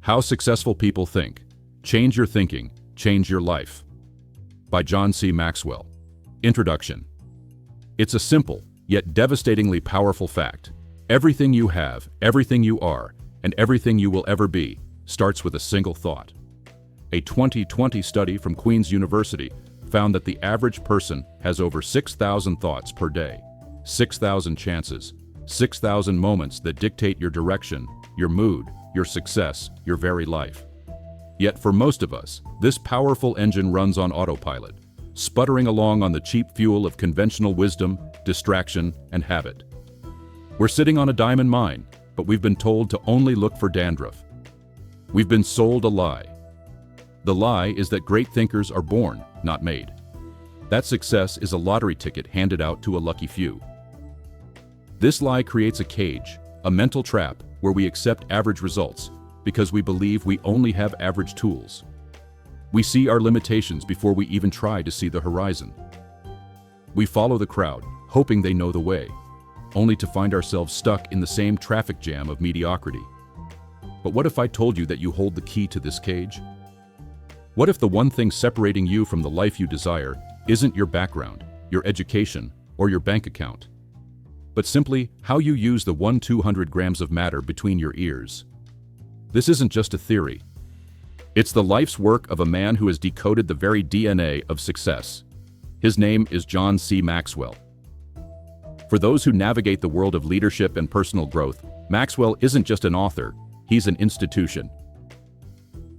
How Successful People Think. Change Your Thinking, Change Your Life. By John C. Maxwell. Introduction. It's a simple, yet devastatingly powerful fact. Everything you have, everything you are, and everything you will ever be starts with a single thought. A 2020 study from Queen's University found that the average person has over 6,000 thoughts per day, 6,000 chances, 6,000 moments that dictate your direction, your mood, your success, your very life. Yet for most of us, this powerful engine runs on autopilot, sputtering along on the cheap fuel of conventional wisdom, distraction, and habit. We're sitting on a diamond mine, but we've been told to only look for dandruff. We've been sold a lie. The lie is that great thinkers are born, not made. That success is a lottery ticket handed out to a lucky few. This lie creates a cage, a mental trap where we accept average results because we believe we only have average tools. We see our limitations before we even try to see the horizon. We follow the crowd, hoping they know the way, only to find ourselves stuck in the same traffic jam of mediocrity. But what if I told you that you hold the key to this cage? What if the one thing separating you from the life you desire isn't your background, your education, or your bank account, but simply how you use the 200 grams of matter between your ears? This isn't just a theory. It's the life's work of a man who has decoded the very DNA of success. His name is John C. Maxwell. For those who navigate the world of leadership and personal growth, Maxwell isn't just an author, he's an institution.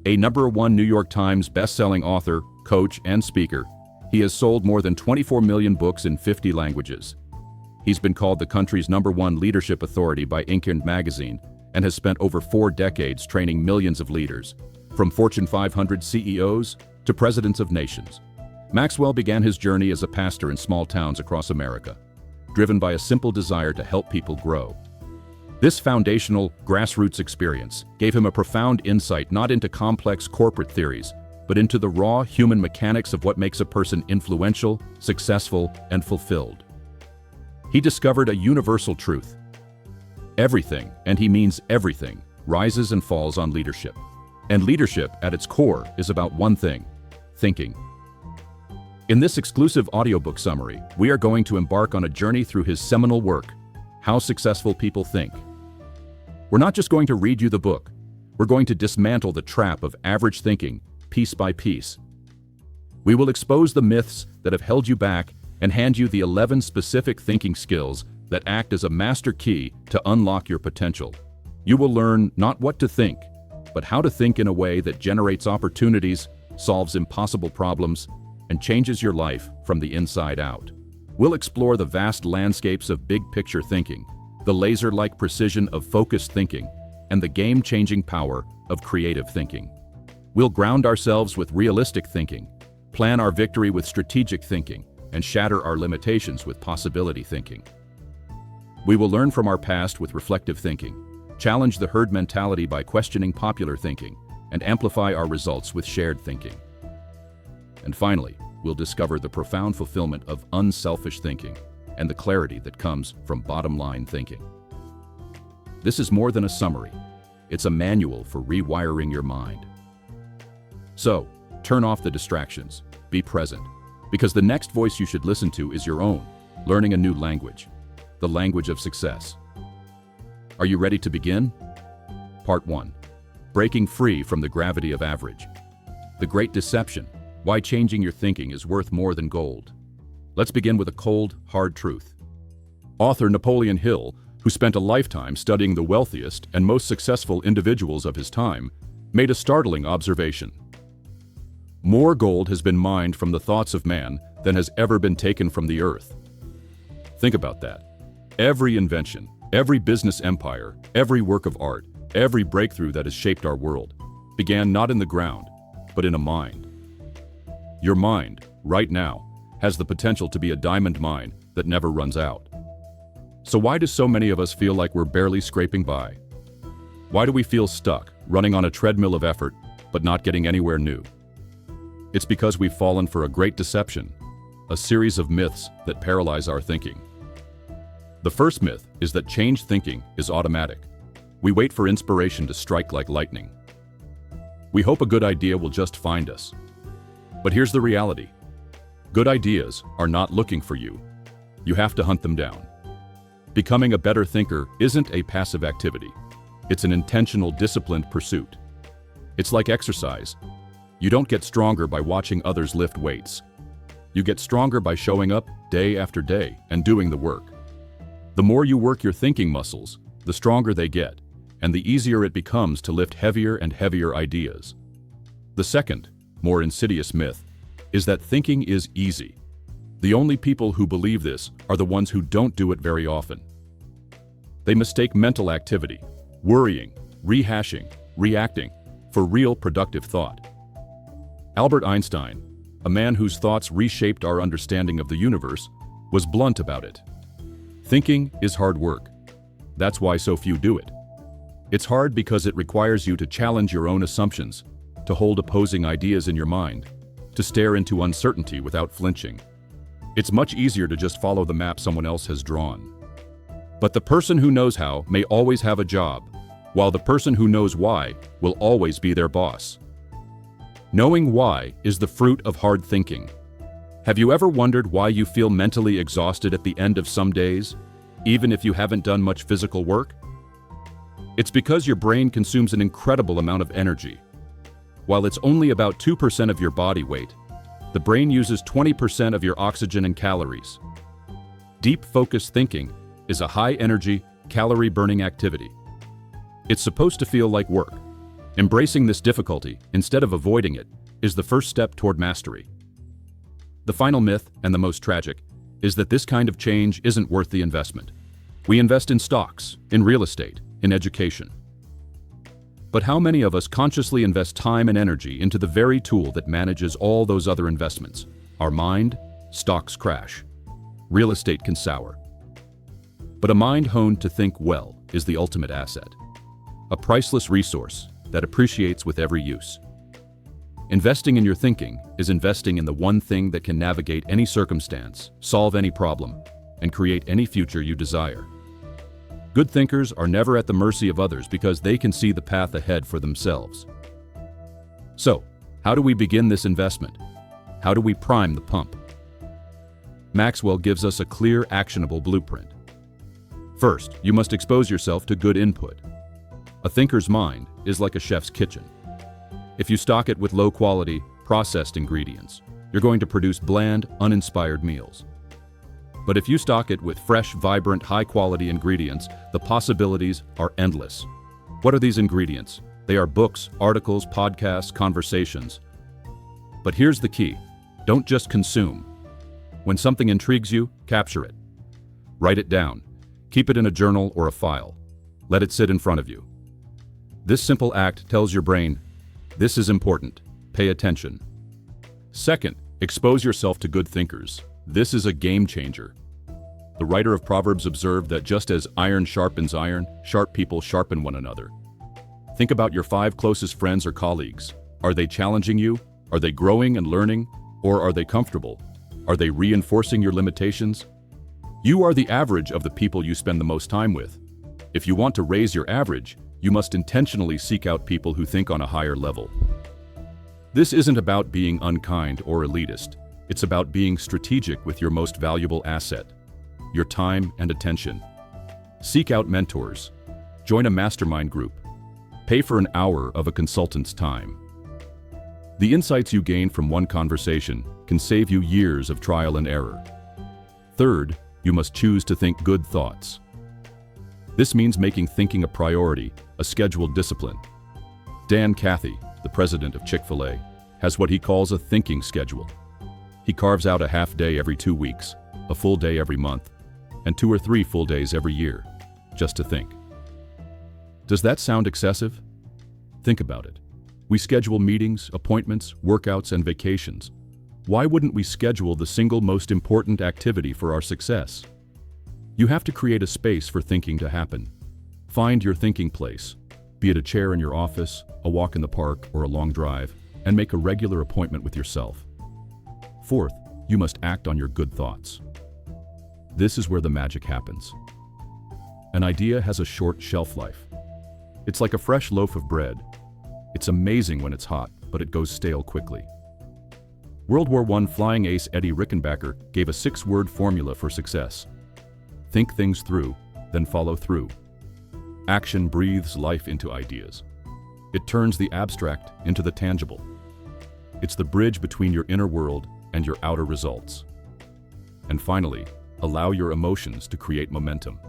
A #1 New York Times best-selling author, coach, and speaker, he has sold more than 24 million books in 50 languages. He's been called the country's #1 leadership authority by Inc. magazine and has spent over 4 decades training millions of leaders, from Fortune 500 CEOs to presidents of nations. Maxwell began his journey as a pastor in small towns across America, driven by a simple desire to help people grow. This foundational, grassroots experience gave him a profound insight not into complex corporate theories, but into the raw human mechanics of what makes a person influential, successful, and fulfilled. He discovered a universal truth. Everything, and he means everything, rises and falls on leadership. And leadership, at its core, is about one thing: thinking. In this exclusive audiobook summary, we are going to embark on a journey through his seminal work, How Successful People Think. We're not just going to read you the book, we're going to dismantle the trap of average thinking, piece by piece. We will expose the myths that have held you back and hand you the 11 specific thinking skills that act as a master key to unlock your potential. You will learn not what to think, but how to think in a way that generates opportunities, solves impossible problems, and changes your life from the inside out. We'll explore the vast landscapes of big-picture thinking, the laser-like precision of focused thinking, and the game-changing power of creative thinking. We'll ground ourselves with realistic thinking, plan our victory with strategic thinking, and shatter our limitations with possibility thinking. We will learn from our past with reflective thinking, challenge the herd mentality by questioning popular thinking, and amplify our results with shared thinking. And finally, we'll discover the profound fulfillment of unselfish thinking and the clarity that comes from bottom-line thinking. This is more than a summary. It's a manual for rewiring your mind. So, turn off the distractions, be present, because the next voice you should listen to is your own, learning a new language, the language of success. Are you ready to begin? Part 1. Breaking free from the gravity of average. The great deception: why changing your thinking is worth more than gold. Let's begin with a cold, hard truth. Author Napoleon Hill, who spent a lifetime studying the wealthiest and most successful individuals of his time, made a startling observation. More gold has been mined from the thoughts of man than has ever been taken from the earth. Think about that. Every invention, every business empire, every work of art, every breakthrough that has shaped our world began not in the ground, but in a mind. Your mind, right now, has the potential to be a diamond mine that never runs out. So why do so many of us feel like we're barely scraping by? Why do we feel stuck, running on a treadmill of effort, but not getting anywhere new? It's because we've fallen for a great deception, a series of myths that paralyze our thinking. The first myth is that changed thinking is automatic. We wait for inspiration to strike like lightning. We hope a good idea will just find us. But here's the reality. Good ideas are not looking for you. You have to hunt them down. Becoming a better thinker isn't a passive activity. It's an intentional, disciplined pursuit. It's like exercise. You don't get stronger by watching others lift weights. You get stronger by showing up day after day and doing the work. The more you work your thinking muscles, the stronger they get, and the easier it becomes to lift heavier and heavier ideas. The second, more insidious myth is that thinking is easy. The only people who believe this are the ones who don't do it very often. They mistake mental activity, worrying, rehashing, reacting, for real productive thought. Albert Einstein, a man whose thoughts reshaped our understanding of the universe, was blunt about it. Thinking is hard work. That's why so few do it. It's hard because it requires you to challenge your own assumptions, to hold opposing ideas in your mind, to stare into uncertainty without flinching. It's much easier to just follow the map someone else has drawn. But the person who knows how may always have a job, while the person who knows why will always be their boss. Knowing why is the fruit of hard thinking. Have you ever wondered why you feel mentally exhausted at the end of some days, even if you haven't done much physical work? It's because your brain consumes an incredible amount of energy. While it's only about 2% of your body weight, the brain uses 20% of your oxygen and calories. Deep focused thinking is a high-energy, calorie-burning activity. It's supposed to feel like work. Embracing this difficulty, instead of avoiding it, is the first step toward mastery. The final myth, and the most tragic, is that this kind of change isn't worth the investment. We invest in stocks, in real estate, in education. But how many of us consciously invest time and energy into the very tool that manages all those other investments? Our mind? Stocks crash. Real estate can sour. But a mind honed to think well is the ultimate asset. A priceless resource that appreciates with every use. Investing in your thinking is investing in the one thing that can navigate any circumstance, solve any problem, and create any future you desire. Good thinkers are never at the mercy of others because they can see the path ahead for themselves. So, how do we begin this investment? How do we prime the pump? Maxwell gives us a clear, actionable blueprint. First, you must expose yourself to good input. A thinker's mind is like a chef's kitchen. If you stock it with low-quality, processed ingredients, you're going to produce bland, uninspired meals. But if you stock it with fresh, vibrant, high-quality ingredients, the possibilities are endless. What are these ingredients? They are books, articles, podcasts, conversations. But here's the key. Don't just consume. When something intrigues you, capture it. Write it down. Keep it in a journal or a file. Let it sit in front of you. This simple act tells your brain, this is important. Pay attention. Second, expose yourself to good thinkers. This is a game changer. The writer of Proverbs observed that just as iron sharpens iron, sharp people sharpen one another. Think about your 5 closest friends or colleagues. Are they challenging you? Are they growing and learning? Or are they comfortable? Are they reinforcing your limitations? You are the average of the people you spend the most time with. If you want to raise your average, you must intentionally seek out people who think on a higher level. This isn't about being unkind or elitist. It's about being strategic with your most valuable asset, your time and attention. Seek out mentors. Join a mastermind group. Pay for an hour of a consultant's time. The insights you gain from one conversation can save you years of trial and error. Third, you must choose to think good thoughts. This means making thinking a priority, a scheduled discipline. Dan Cathy, the president of Chick-fil-A, has what he calls a thinking schedule. He carves out a half day every 2 weeks, a full day every month, and 2 or 3 full days every year, just to think. Does that sound excessive? Think about it. We schedule meetings, appointments, workouts, and vacations. Why wouldn't we schedule the single most important activity for our success? You have to create a space for thinking to happen. Find your thinking place, be it a chair in your office, a walk in the park, or a long drive, and make a regular appointment with yourself. Fourth, you must act on your good thoughts. This is where the magic happens. An idea has a short shelf life. It's like a fresh loaf of bread. It's amazing when it's hot, but it goes stale quickly. World War I flying ace Eddie Rickenbacker gave a 6-word formula for success. Think things through, then follow through. Action breathes life into ideas. It turns the abstract into the tangible. It's the bridge between your inner world and your outer results. And finally, allow your emotions to create momentum.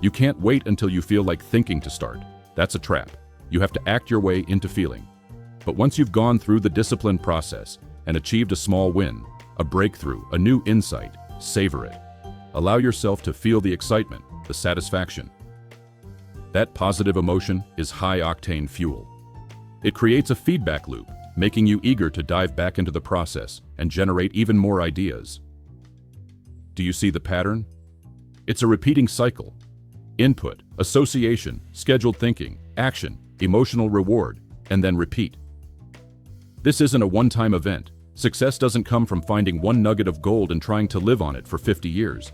You can't wait until you feel like thinking to start. That's a trap. You have to act your way into feeling. But once you've gone through the disciplined process and achieved a small win, a breakthrough, a new insight, savor it. Allow yourself to feel the excitement, the satisfaction. That positive emotion is high-octane fuel. It creates a feedback loop, making you eager to dive back into the process and generate even more ideas. Do you see the pattern? It's a repeating cycle. Input, association, scheduled thinking, action, emotional reward, and then repeat. This isn't a one-time event. Success doesn't come from finding one nugget of gold and trying to live on it for 50 years.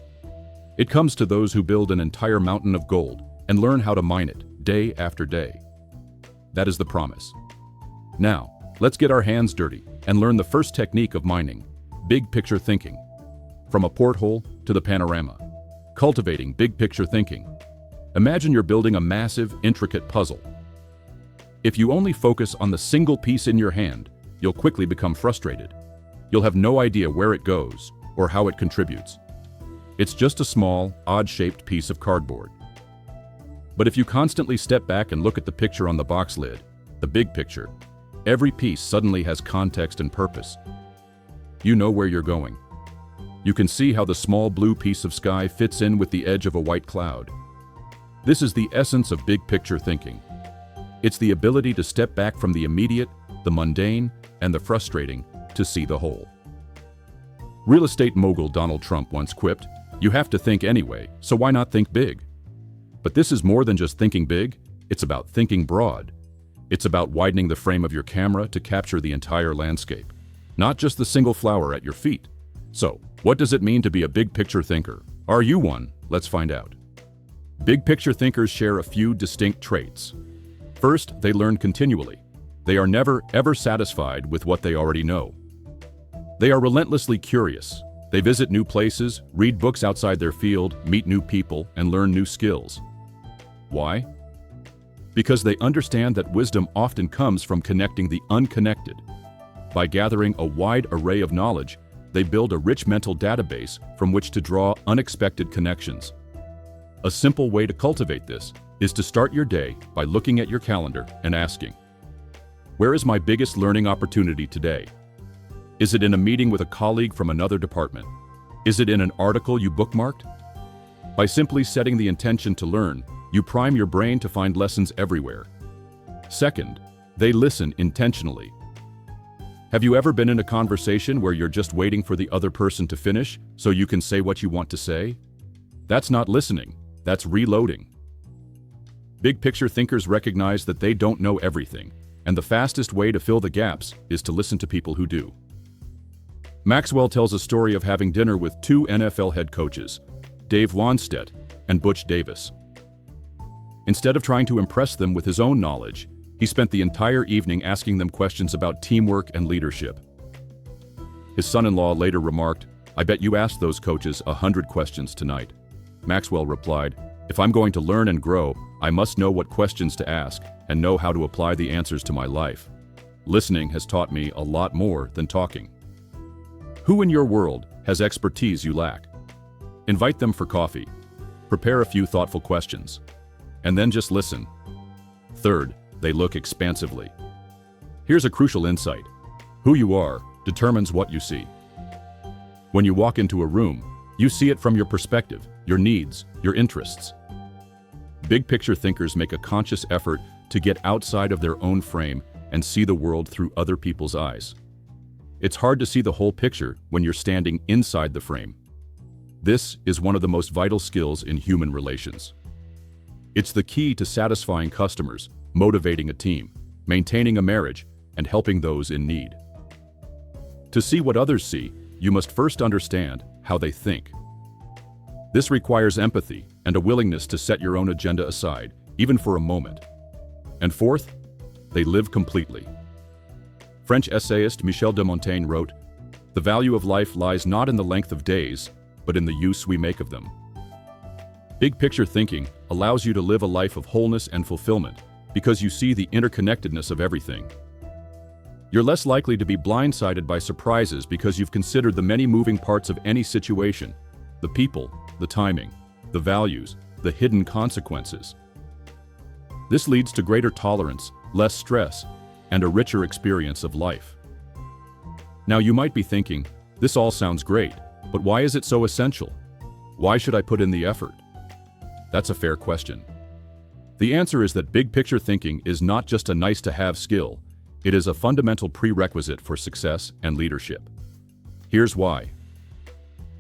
It comes to those who build an entire mountain of gold and learn how to mine it day after day. That is the promise. Now, let's get our hands dirty and learn the first technique of mining, big picture thinking. From a porthole to the panorama. Cultivating big picture thinking. Imagine you're building a massive, intricate puzzle. If you only focus on the single piece in your hand, you'll quickly become frustrated. You'll have no idea where it goes or how it contributes. It's just a small, odd-shaped piece of cardboard. But if you constantly step back and look at the picture on the box lid, the big picture, every piece suddenly has context and purpose. You know where you're going. You can see how the small blue piece of sky fits in with the edge of a white cloud. This is the essence of big picture thinking. It's the ability to step back from the immediate, the mundane, and the frustrating to see the whole. Real estate mogul Donald Trump once quipped, "You have to think anyway, so why not think big?" But this is more than just thinking big, it's about thinking broad. It's about widening the frame of your camera to capture the entire landscape, not just the single flower at your feet. So, what does it mean to be a big picture thinker? Are you one? Let's find out. Big picture thinkers share a few distinct traits. First, they learn continually. They are never, ever satisfied with what they already know. They are relentlessly curious. They visit new places, read books outside their field, meet new people, and learn new skills. Why? Because they understand that wisdom often comes from connecting the unconnected. By gathering a wide array of knowledge, they build a rich mental database from which to draw unexpected connections. A simple way to cultivate this is to start your day by looking at your calendar and asking, where is my biggest learning opportunity today? Is it in a meeting with a colleague from another department? Is it in an article you bookmarked? By simply setting the intention to learn, you prime your brain to find lessons everywhere. Second, they listen intentionally. Have you ever been in a conversation where you're just waiting for the other person to finish so you can say what you want to say? That's not listening, that's reloading. Big picture thinkers recognize that they don't know everything, and the fastest way to fill the gaps is to listen to people who do. Maxwell tells a story of having dinner with 2 NFL head coaches, Dave Wannstedt and Butch Davis. Instead of trying to impress them with his own knowledge, he spent the entire evening asking them questions about teamwork and leadership. His son-in-law later remarked, "I bet you asked those coaches 100 questions tonight." Maxwell replied, "If I'm going to learn and grow, I must know what questions to ask and know how to apply the answers to my life. Listening has taught me a lot more than talking." Who in your world has expertise you lack? Invite them for coffee. Prepare a few thoughtful questions. And then just listen. Third, they look expansively. Here's a crucial insight. Who you are determines what you see. When you walk into a room, you see it from your perspective, your needs, your interests. Big picture thinkers make a conscious effort to get outside of their own frame and see the world through other people's eyes. It's hard to see the whole picture when you're standing inside the frame. This is one of the most vital skills in human relations. It's the key to satisfying customers, motivating a team, maintaining a marriage, and helping those in need. To see what others see, you must first understand how they think. This requires empathy and a willingness to set your own agenda aside, even for a moment. And fourth, they live completely. French essayist Michel de Montaigne wrote, "The value of life lies not in the length of days, but in the use we make of them." Big picture thinking allows you to live a life of wholeness and fulfillment because you see the interconnectedness of everything. You're less likely to be blindsided by surprises because you've considered the many moving parts of any situation: the people, the timing, the values, the hidden consequences. This leads to greater tolerance, less stress, and a richer experience of life. Now you might be thinking, this all sounds great, but why is it so essential? Why should I put in the effort? That's a fair question. The answer is that big picture thinking is not just a nice-to-have skill, it is a fundamental prerequisite for success and leadership. Here's why.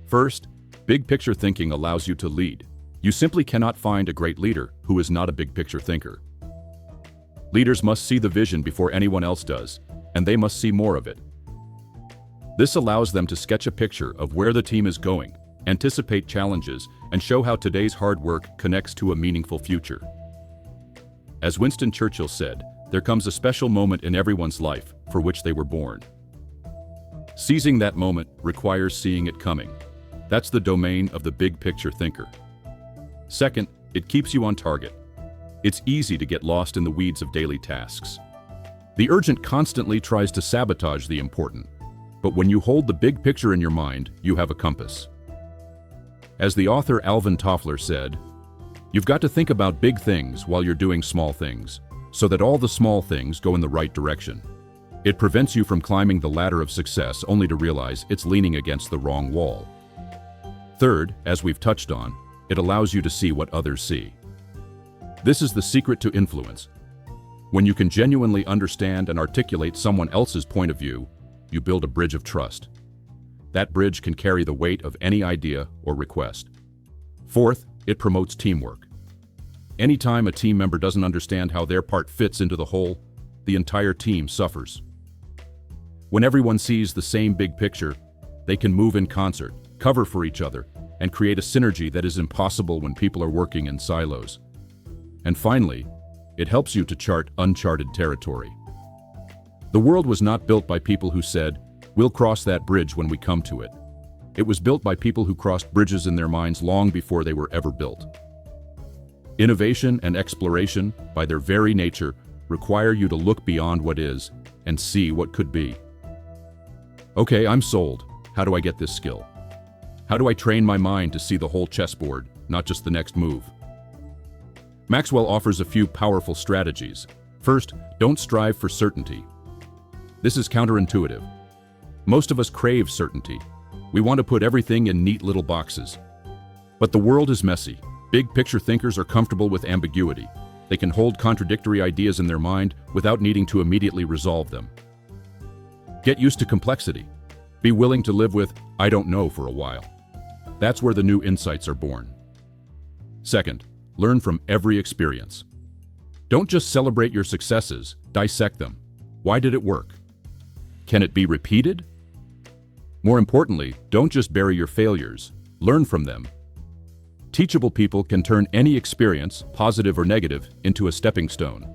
First, big picture thinking allows you to lead. You simply cannot find a great leader who is not a big picture thinker. Leaders must see the vision before anyone else does, and they must see more of it. This allows them to sketch a picture of where the team is going, anticipate challenges, and show how today's hard work connects to a meaningful future. As Winston Churchill said, there comes a special moment in everyone's life for which they were born. Seizing that moment requires seeing it coming. That's the domain of the big picture thinker. Second, it keeps you on target. It's easy to get lost in the weeds of daily tasks. The urgent constantly tries to sabotage the important, but when you hold the big picture in your mind, you have a compass. As the author Alvin Toffler said, "You've got to think about big things while you're doing small things, so that all the small things go in the right direction." It prevents you from climbing the ladder of success only to realize it's leaning against the wrong wall. Third, as we've touched on, it allows you to see what others see. This is the secret to influence. When you can genuinely understand and articulate someone else's point of view, you build a bridge of trust. That bridge can carry the weight of any idea or request. Fourth, it promotes teamwork. Anytime a team member doesn't understand how their part fits into the whole, the entire team suffers. When everyone sees the same big picture, they can move in concert, cover for each other, and create a synergy that is impossible when people are working in silos. And finally, it helps you to chart uncharted territory. The world was not built by people who said, "We'll cross that bridge when we come to it." It was built by people who crossed bridges in their minds long before they were ever built. Innovation and exploration, by their very nature, require you to look beyond what is and see what could be. Okay, I'm sold. How do I get this skill? How do I train my mind to see the whole chessboard, not just the next move? Maxwell offers a few powerful strategies. First, don't strive for certainty. This is counterintuitive. Most of us crave certainty. We want to put everything in neat little boxes. But the world is messy. Big picture thinkers are comfortable with ambiguity. They can hold contradictory ideas in their mind without needing to immediately resolve them. Get used to complexity. Be willing to live with "I don't know" for a while. That's where the new insights are born. Second, learn from every experience. Don't just celebrate your successes, dissect them. Why did it work? Can it be repeated? More importantly, don't just bury your failures, learn from them. Teachable people can turn any experience, positive or negative, into a stepping stone.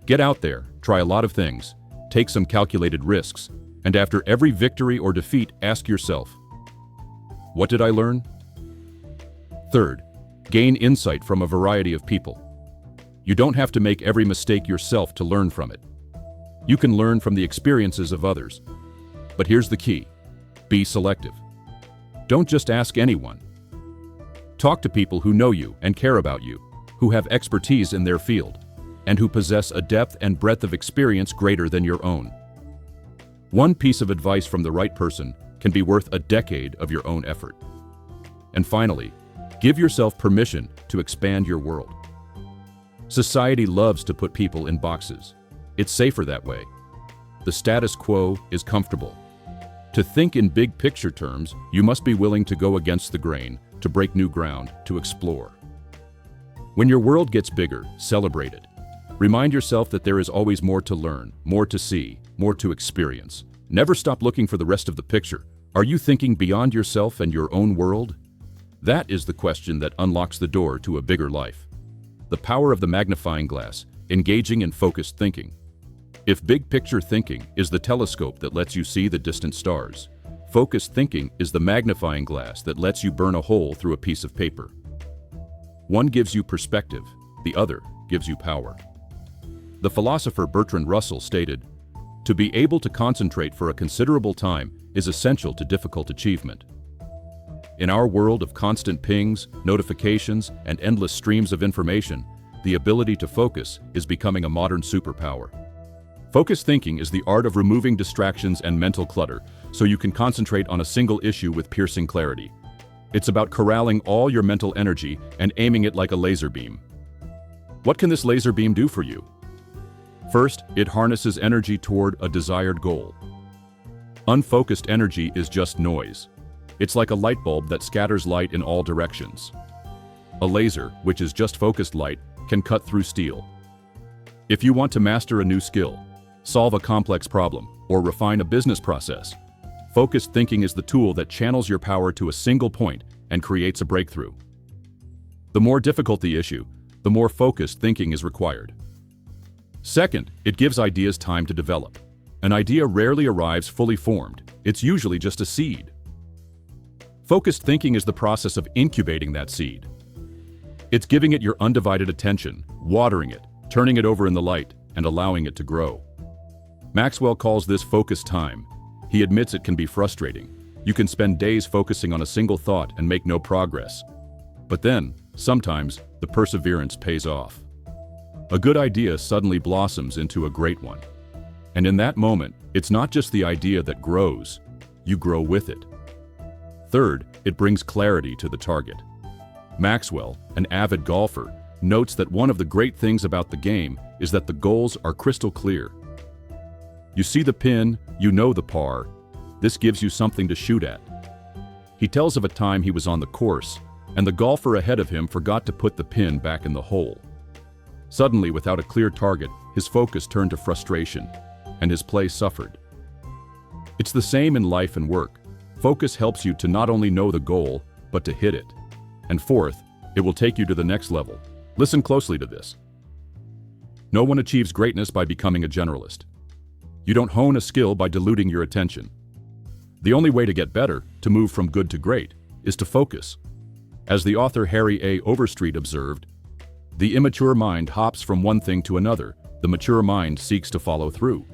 Get out there, try a lot of things, take some calculated risks, and after every victory or defeat, ask yourself, what did I learn? Third, gain insight from a variety of people. You don't have to make every mistake yourself to learn from it. You can learn from the experiences of others. But here's the key. Be selective. Don't just ask anyone. Talk to people who know you and care about you, who have expertise in their field, and who possess a depth and breadth of experience greater than your own. One piece of advice from the right person can be worth a decade of your own effort. And finally, give yourself permission to expand your world. Society loves to put people in boxes. It's safer that way. The status quo is comfortable. To think in big picture terms, you must be willing to go against the grain, to break new ground, to explore. When your world gets bigger, celebrate it. Remind yourself that there is always more to learn, more to see, more to experience. Never stop looking for the rest of the picture. Are you thinking beyond yourself and your own world? That is the question that unlocks the door to a bigger life. The power of the magnifying glass, engaging in focused thinking. If big picture thinking is the telescope that lets you see the distant stars, focused thinking is the magnifying glass that lets you burn a hole through a piece of paper. One gives you perspective, the other gives you power. The philosopher Bertrand Russell stated, "To be able to concentrate for a considerable time is essential to difficult achievement." In our world of constant pings, notifications, and endless streams of information, the ability to focus is becoming a modern superpower. Focused thinking is the art of removing distractions and mental clutter so you can concentrate on a single issue with piercing clarity. It's about corralling all your mental energy and aiming it like a laser beam. What can this laser beam do for you? First, it harnesses energy toward a desired goal. Unfocused energy is just noise. It's like a light bulb that scatters light in all directions. A laser, which is just focused light, can cut through steel. If you want to master a new skill, solve a complex problem, or refine a business process, focused thinking is the tool that channels your power to a single point and creates a breakthrough. The more difficult the issue, the more focused thinking is required. Second, it gives ideas time to develop. An idea rarely arrives fully formed. It's usually just a seed. Focused thinking is the process of incubating that seed. It's giving it your undivided attention, watering it, turning it over in the light, and allowing it to grow. Maxwell calls this focus time. He admits it can be frustrating. You can spend days focusing on a single thought and make no progress. But then, sometimes, the perseverance pays off. A good idea suddenly blossoms into a great one. And in that moment, it's not just the idea that grows, you grow with it. Third, it brings clarity to the target. Maxwell, an avid golfer, notes that one of the great things about the game is that the goals are crystal clear. You see the pin, you know the par. This gives you something to shoot at. He tells of a time he was on the course, and the golfer ahead of him forgot to put the pin back in the hole. Suddenly, without a clear target, his focus turned to frustration, and his play suffered. It's the same in life and work. Focus helps you to not only know the goal, but to hit it. And fourth, it will take you to the next level. Listen closely to this. No one achieves greatness by becoming a generalist. You don't hone a skill by diluting your attention. The only way to get better, to move from good to great, is to focus. As the author Harry A. Overstreet observed, "The immature mind hops from one thing to another. The mature mind seeks to follow through."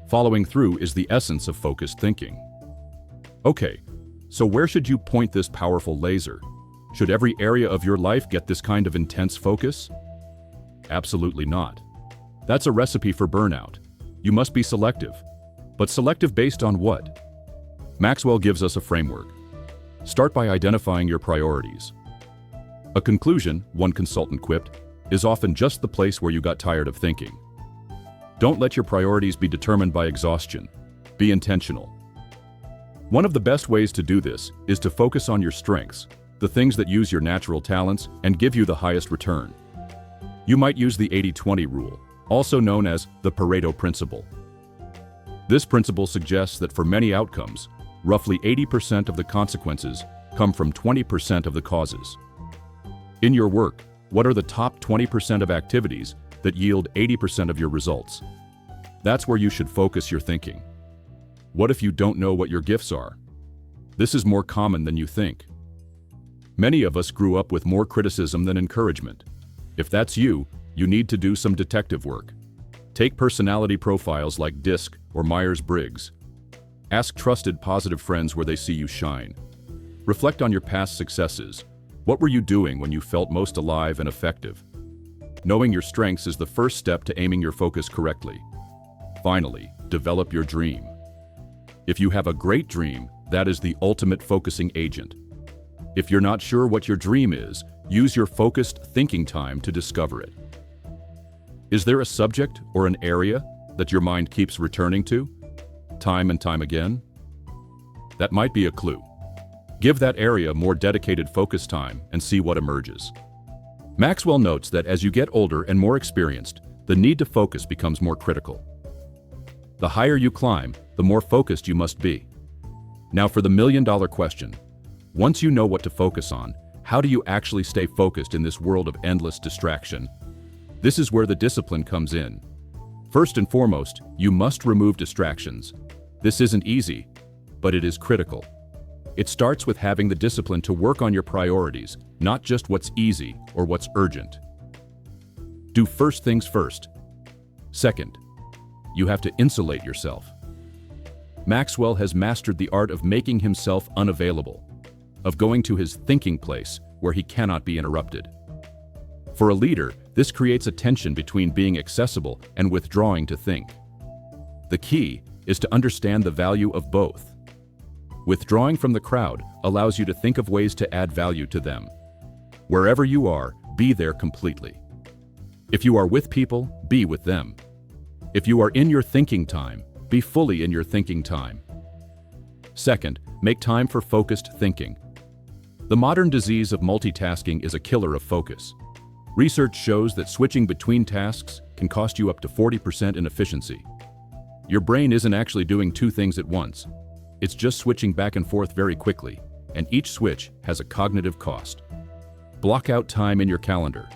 Following through is the essence of focused thinking. Okay, so where should you point this powerful laser? Should every area of your life get this kind of intense focus? Absolutely not. That's a recipe for burnout. You must be selective. But selective based on what? Maxwell gives us a framework. Start by identifying your priorities. A conclusion, one consultant quipped, is often just the place where you got tired of thinking. Don't let your priorities be determined by exhaustion. Be intentional. One of the best ways to do this is to focus on your strengths, the things that use your natural talents and give you the highest return. You might use the 80-20 rule, also known as the Pareto principle. This principle suggests that for many outcomes, roughly 80% of the consequences come from 20% of the causes. In your work, what are the top 20% of activities that yield 80% of your results? That's where you should focus your thinking. What if you don't know what your gifts are? This is more common than you think. Many of us grew up with more criticism than encouragement. If that's you, you need to do some detective work. Take personality profiles like DISC or Myers-Briggs. Ask trusted positive friends where they see you shine. Reflect on your past successes. What were you doing when you felt most alive and effective? Knowing your strengths is the first step to aiming your focus correctly. Finally, develop your dream. If you have a great dream, that is the ultimate focusing agent. If you're not sure what your dream is, use your focused thinking time to discover it. Is there a subject or an area that your mind keeps returning to, time and time again? That might be a clue. Give that area more dedicated focus time and see what emerges. Maxwell notes that as you get older and more experienced, the need to focus becomes more critical. The higher you climb, the more focused you must be. Now for the million-dollar question. Once you know what to focus on, how do you actually stay focused in this world of endless distraction? This is where the discipline comes in. First and foremost, you must remove distractions. This isn't easy, but it is critical. It starts with having the discipline to work on your priorities, not just what's easy or what's urgent. Do first things first. Second, you have to insulate yourself. Maxwell has mastered the art of making himself unavailable, of going to his thinking place where he cannot be interrupted. For a leader, this creates a tension between being accessible and withdrawing to think. The key is to understand the value of both. Withdrawing from the crowd allows you to think of ways to add value to them. Wherever you are, be there completely. If you are with people, be with them. If you are in your thinking time, be fully in your thinking time. Second, make time for focused thinking. The modern disease of multitasking is a killer of focus. Research shows that switching between tasks can cost you up to 40% in efficiency. Your brain isn't actually doing two things at once. It's just switching back and forth very quickly, and each switch has a cognitive cost. Block out time in your calendar.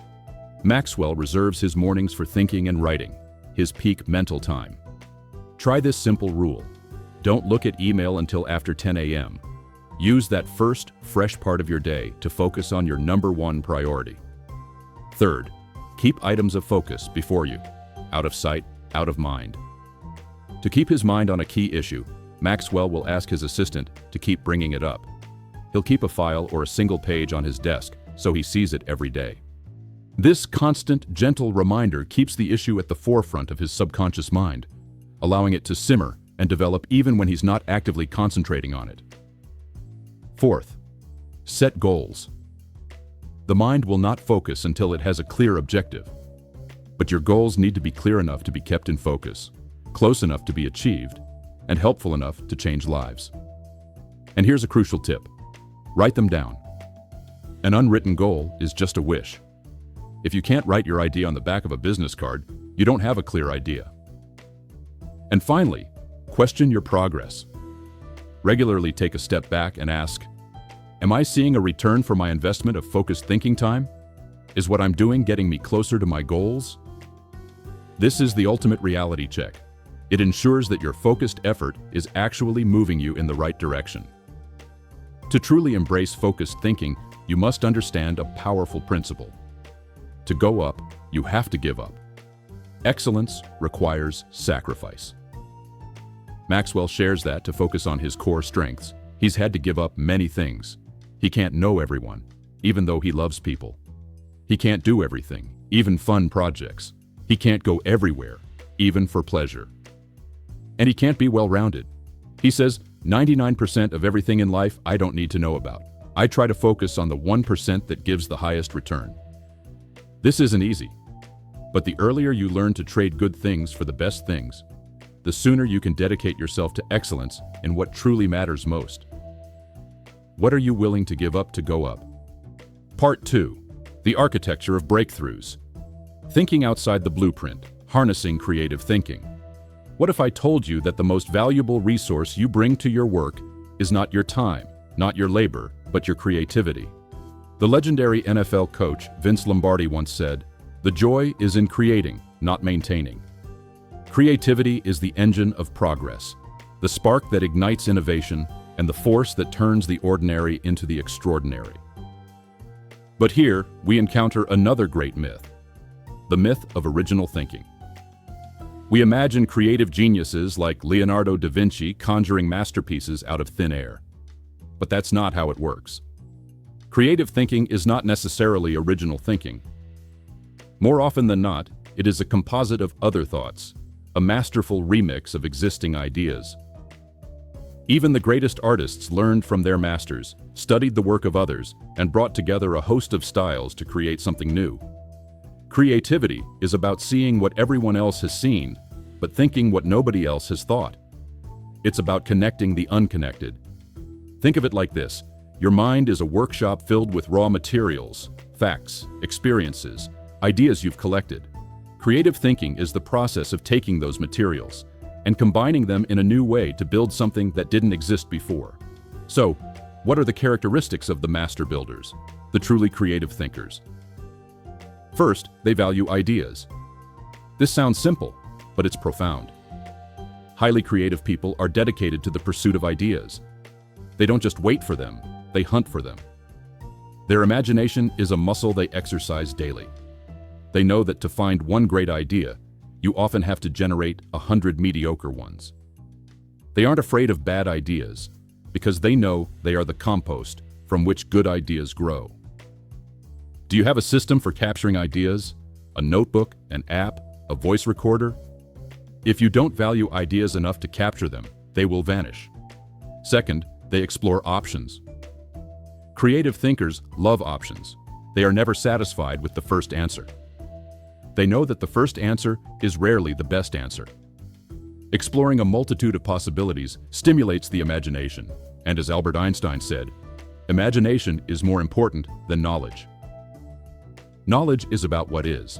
Maxwell reserves his mornings for thinking and writing, his peak mental time. Try this simple rule. Don't look at email until after 10 a.m. Use that first, fresh part of your day to focus on your number one priority. Third, keep items of focus before you, out of sight, out of mind. To keep his mind on a key issue, Maxwell will ask his assistant to keep bringing it up. He'll keep a file or a single page on his desk so he sees it every day. This constant, gentle reminder keeps the issue at the forefront of his subconscious mind, allowing it to simmer and develop even when he's not actively concentrating on it. Fourth, set goals. The mind will not focus until it has a clear objective. But your goals need to be clear enough to be kept in focus, close enough to be achieved, and helpful enough to change lives. And here's a crucial tip. Write them down. An unwritten goal is just a wish. If you can't write your idea on the back of a business card, you don't have a clear idea. And finally, question your progress. Regularly take a step back and ask, am I seeing a return for my investment of focused thinking time? Is what I'm doing getting me closer to my goals? This is the ultimate reality check. It ensures that your focused effort is actually moving you in the right direction. To truly embrace focused thinking, you must understand a powerful principle. To go up, you have to give up. Excellence requires sacrifice. Maxwell shares that to focus on his core strengths, he's had to give up many things. He can't know everyone, even though he loves people. He can't do everything, even fun projects. He can't go everywhere, even for pleasure. And he can't be well-rounded. He says, 99% of everything in life I don't need to know about. I try to focus on the 1% that gives the highest return. This isn't easy, but the earlier you learn to trade good things for the best things, the sooner you can dedicate yourself to excellence in what truly matters most. What are you willing to give up to go up? Part 2. The architecture of breakthroughs. Thinking outside the blueprint, harnessing creative thinking. What if I told you that the most valuable resource you bring to your work is not your time, not your labor, but your creativity? The legendary NFL coach Vince Lombardi once said, "The joy is in creating, not maintaining." Creativity is the engine of progress, the spark that ignites innovation, and the force that turns the ordinary into the extraordinary. But here, we encounter another great myth, the myth of original thinking. We imagine creative geniuses like Leonardo da Vinci conjuring masterpieces out of thin air. But that's not how it works. Creative thinking is not necessarily original thinking. More often than not, it is a composite of other thoughts, a masterful remix of existing ideas. Even the greatest artists learned from their masters, studied the work of others, and brought together a host of styles to create something new. Creativity is about seeing what everyone else has seen, but thinking what nobody else has thought. It's about connecting the unconnected. Think of it like this. Your mind is a workshop filled with raw materials, facts, experiences, ideas you've collected. Creative thinking is the process of taking those materials and combining them in a new way to build something that didn't exist before. So, what are the characteristics of the master builders, the truly creative thinkers? First, they value ideas. This sounds simple, but it's profound. Highly creative people are dedicated to the pursuit of ideas. They don't just wait for them, they hunt for them. Their imagination is a muscle they exercise daily. They know that to find one great idea, you often have to generate 100 mediocre ones. They aren't afraid of bad ideas because they know they are the compost from which good ideas grow. Do you have a system for capturing ideas? A notebook, an app, a voice recorder? If you don't value ideas enough to capture them, they will vanish. Second, they explore options. Creative thinkers love options. They are never satisfied with the first answer. They know that the first answer is rarely the best answer. Exploring a multitude of possibilities stimulates the imagination, and as Albert Einstein said, imagination is more important than knowledge. Knowledge is about what is.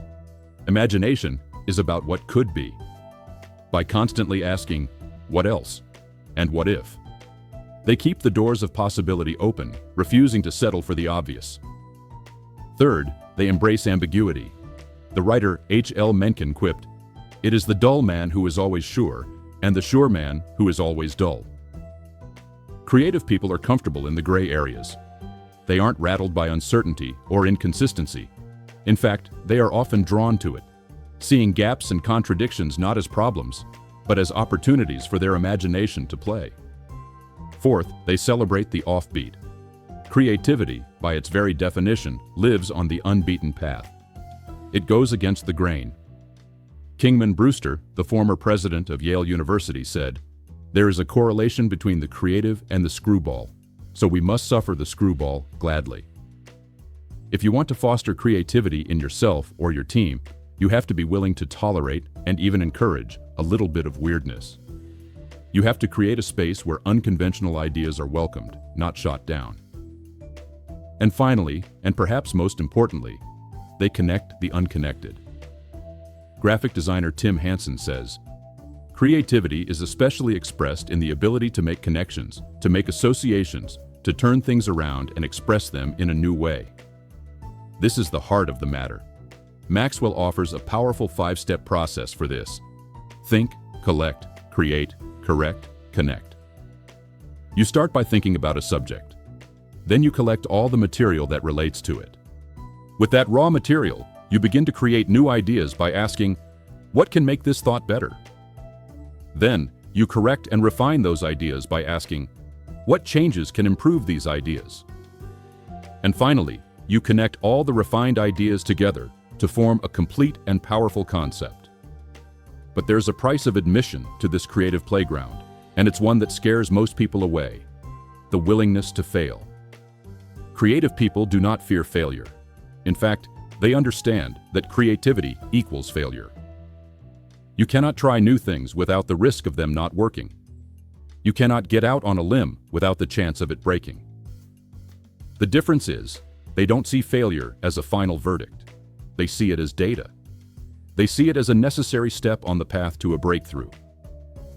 Imagination is about what could be. By constantly asking, what else? And what if? They keep the doors of possibility open, refusing to settle for the obvious. Third, they embrace ambiguity. The writer H.L. Mencken quipped, "It is the dull man who is always sure, and the sure man who is always dull." Creative people are comfortable in the gray areas. They aren't rattled by uncertainty or inconsistency. In fact, they are often drawn to it, seeing gaps and contradictions not as problems, but as opportunities for their imagination to play. Fourth, they celebrate the offbeat. Creativity, by its very definition, lives on the unbeaten path. It goes against the grain. Kingman Brewster, the former president of Yale University, said, "There is a correlation between the creative and the screwball, so we must suffer the screwball gladly." If you want to foster creativity in yourself or your team, you have to be willing to tolerate and even encourage a little bit of weirdness. You have to create a space where unconventional ideas are welcomed, not shot down. And finally, and perhaps most importantly, they connect the unconnected. Graphic designer Tim Hansen says, "Creativity is especially expressed in the ability to make connections, to make associations, to turn things around and express them in a new way." This is the heart of the matter. Maxwell offers a powerful 5-step process for this. Think, collect, create, correct, connect. You start by thinking about a subject. Then you collect all the material that relates to it. With that raw material, you begin to create new ideas by asking, what can make this thought better? Then, you correct and refine those ideas by asking, what changes can improve these ideas? And finally, you connect all the refined ideas together to form a complete and powerful concept. But there's a price of admission to this creative playground, and it's one that scares most people away: the willingness to fail. Creative people do not fear failure. In fact, they understand that creativity equals failure. You cannot try new things without the risk of them not working. You cannot get out on a limb without the chance of it breaking. The difference is, they don't see failure as a final verdict. They see it as data. They see it as a necessary step on the path to a breakthrough.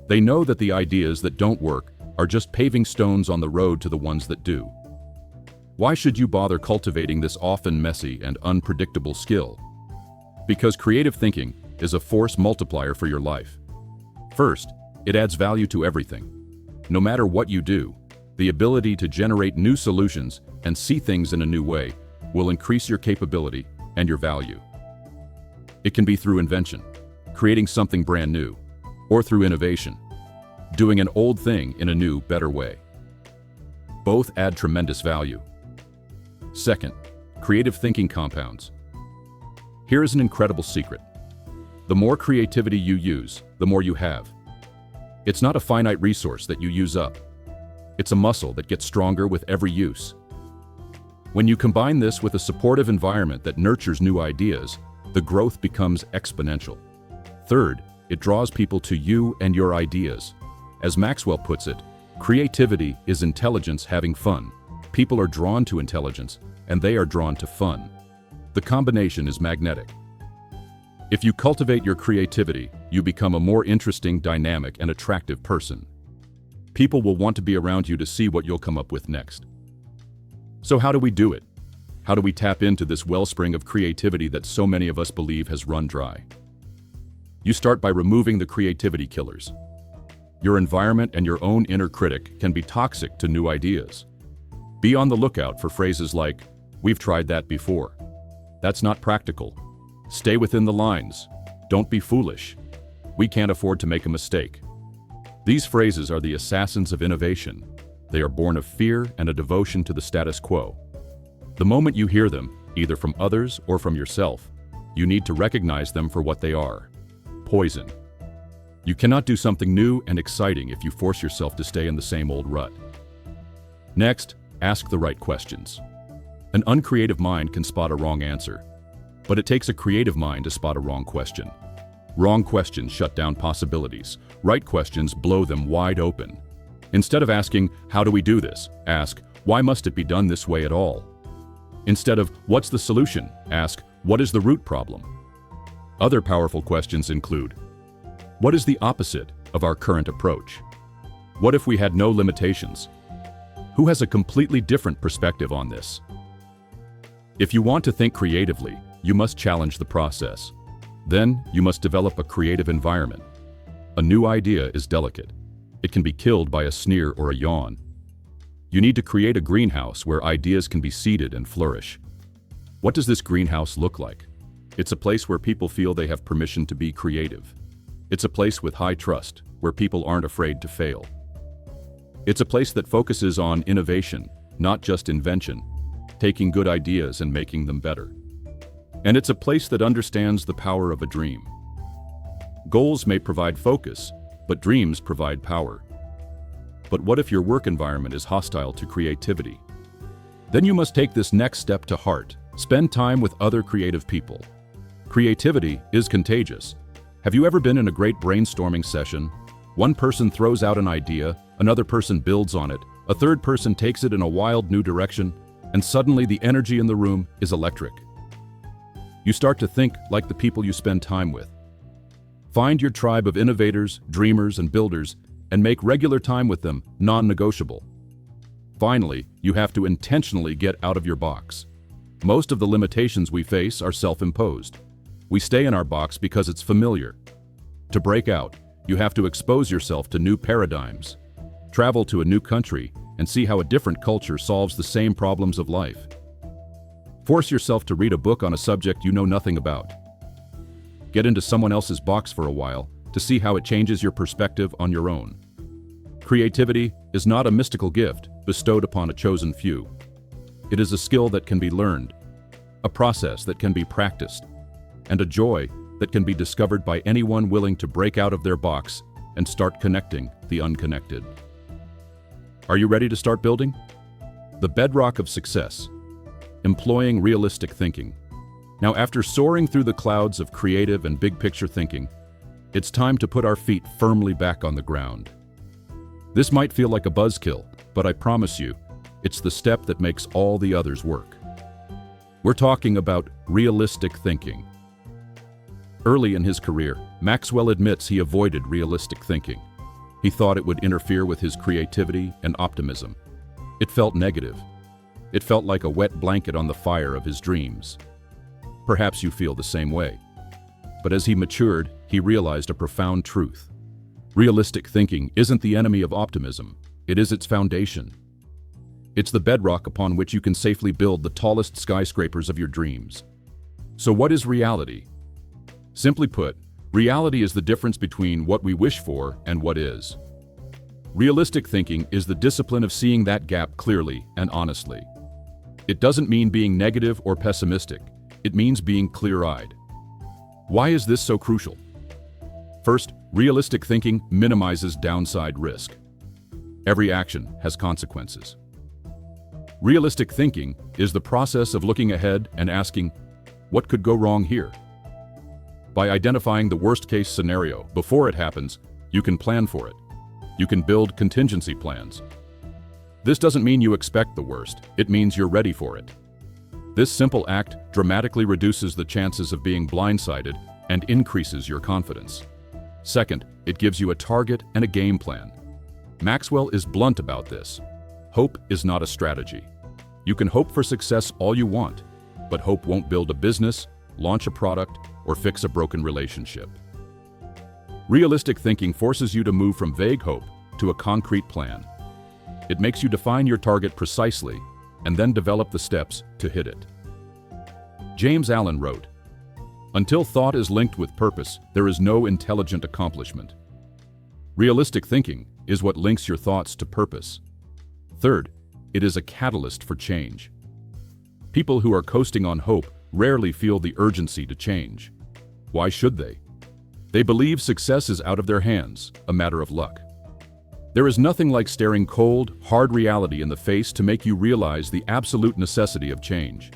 They know that the ideas that don't work are just paving stones on the road to the ones that do. Why should you bother cultivating this often messy and unpredictable skill? Because creative thinking is a force multiplier for your life. First, it adds value to everything. No matter what you do, the ability to generate new solutions and see things in a new way will increase your capability and your value. It can be through invention, creating something brand new, or through innovation, doing an old thing in a new, better way. Both add tremendous value. Second, creative thinking compounds. Here is an incredible secret. The more creativity you use, the more you have. It's not a finite resource that you use up. It's a muscle that gets stronger with every use. When you combine this with a supportive environment that nurtures new ideas, the growth becomes exponential. Third, it draws people to you and your ideas. As Maxwell puts it, creativity is intelligence having fun. People are drawn to intelligence, and they are drawn to fun. The combination is magnetic. If you cultivate your creativity, you become a more interesting, dynamic, and attractive person. People will want to be around you to see what you'll come up with next. So how do we do it? How do we tap into this wellspring of creativity that so many of us believe has run dry? You start by removing the creativity killers. Your environment and your own inner critic can be toxic to new ideas. Be on the lookout for phrases like, "We've tried that before." "That's not practical." "Stay within the lines." "Don't be foolish." "We can't afford to make a mistake." These phrases are the assassins of innovation. They are born of fear and a devotion to the status quo. The moment you hear them, either from others or from yourself, you need to recognize them for what they are: poison. You cannot do something new and exciting if you force yourself to stay in the same old rut. Next, ask the right questions. An uncreative mind can spot a wrong answer, but it takes a creative mind to spot a wrong question. Wrong questions shut down possibilities. Right questions blow them wide open. Instead of asking, "How do we do this?" ask, "Why must it be done this way at all?" Instead of, "What's the solution?" ask, "What is the root problem?" Other powerful questions include, what is the opposite of our current approach? What if we had no limitations? Who has a completely different perspective on this? If you want to think creatively, you must challenge the process. Then, you must develop a creative environment. A new idea is delicate. It can be killed by a sneer or a yawn. You need to create a greenhouse where ideas can be seeded and flourish. What does this greenhouse look like? It's a place where people feel they have permission to be creative. It's a place with high trust, where people aren't afraid to fail. It's a place that focuses on innovation, not just invention, taking good ideas and making them better. And it's a place that understands the power of a dream. Goals may provide focus, but dreams provide power. But what if your work environment is hostile to creativity? Then you must take this next step to heart. Spend time with other creative people. Creativity is contagious. Have you ever been in a great brainstorming session? One person throws out an idea, another person builds on it, a third person takes it in a wild new direction, and suddenly the energy in the room is electric. You start to think like the people you spend time with. Find your tribe of innovators, dreamers, and builders, and make regular time with them non-negotiable. Finally, you have to intentionally get out of your box. Most of the limitations we face are self-imposed. We stay in our box because it's familiar. To break out, you have to expose yourself to new paradigms. Travel to a new country and see how a different culture solves the same problems of life. Force yourself to read a book on a subject you know nothing about. Get into someone else's box for a while to see how it changes your perspective on your own. Creativity is not a mystical gift bestowed upon a chosen few. It is a skill that can be learned, a process that can be practiced, and a joy that can be discovered by anyone willing to break out of their box and start connecting the unconnected. Are you ready to start building? The bedrock of success: employing realistic thinking. Now, after soaring through the clouds of creative and big-picture thinking, it's time to put our feet firmly back on the ground. This might feel like a buzzkill, but I promise you, it's the step that makes all the others work. We're talking about realistic thinking. Early in his career, Maxwell admits he avoided realistic thinking. He thought it would interfere with his creativity and optimism. It felt negative. It felt like a wet blanket on the fire of his dreams. Perhaps you feel the same way. But as he matured, he realized a profound truth. Realistic thinking isn't the enemy of optimism. It is its foundation. It's the bedrock upon which you can safely build the tallest skyscrapers of your dreams. So what is reality? Simply put, reality is the difference between what we wish for and what is. Realistic thinking is the discipline of seeing that gap clearly and honestly. It doesn't mean being negative or pessimistic. It means being clear-eyed. Why is this so crucial? First, realistic thinking minimizes downside risk. Every action has consequences. Realistic thinking is the process of looking ahead and asking, what could go wrong here? By identifying the worst-case scenario before it happens, you can plan for it. You can build contingency plans. This doesn't mean you expect the worst. It means you're ready for it. This simple act dramatically reduces the chances of being blindsided and increases your confidence. Second, it gives you a target and a game plan. Maxwell is blunt about this. Hope is not a strategy. You can hope for success all you want, but hope won't build a business, launch a product, or fix a broken relationship. Realistic thinking forces you to move from vague hope to a concrete plan. It makes you define your target precisely and then develop the steps to hit it. James Allen wrote, "Until thought is linked with purpose, there is no intelligent accomplishment." Realistic thinking is what links your thoughts to purpose. Third, it is a catalyst for change. People who are coasting on hope rarely feel the urgency to change. Why should they? They believe success is out of their hands, a matter of luck. There is nothing like staring cold, hard reality in the face to make you realize the absolute necessity of change.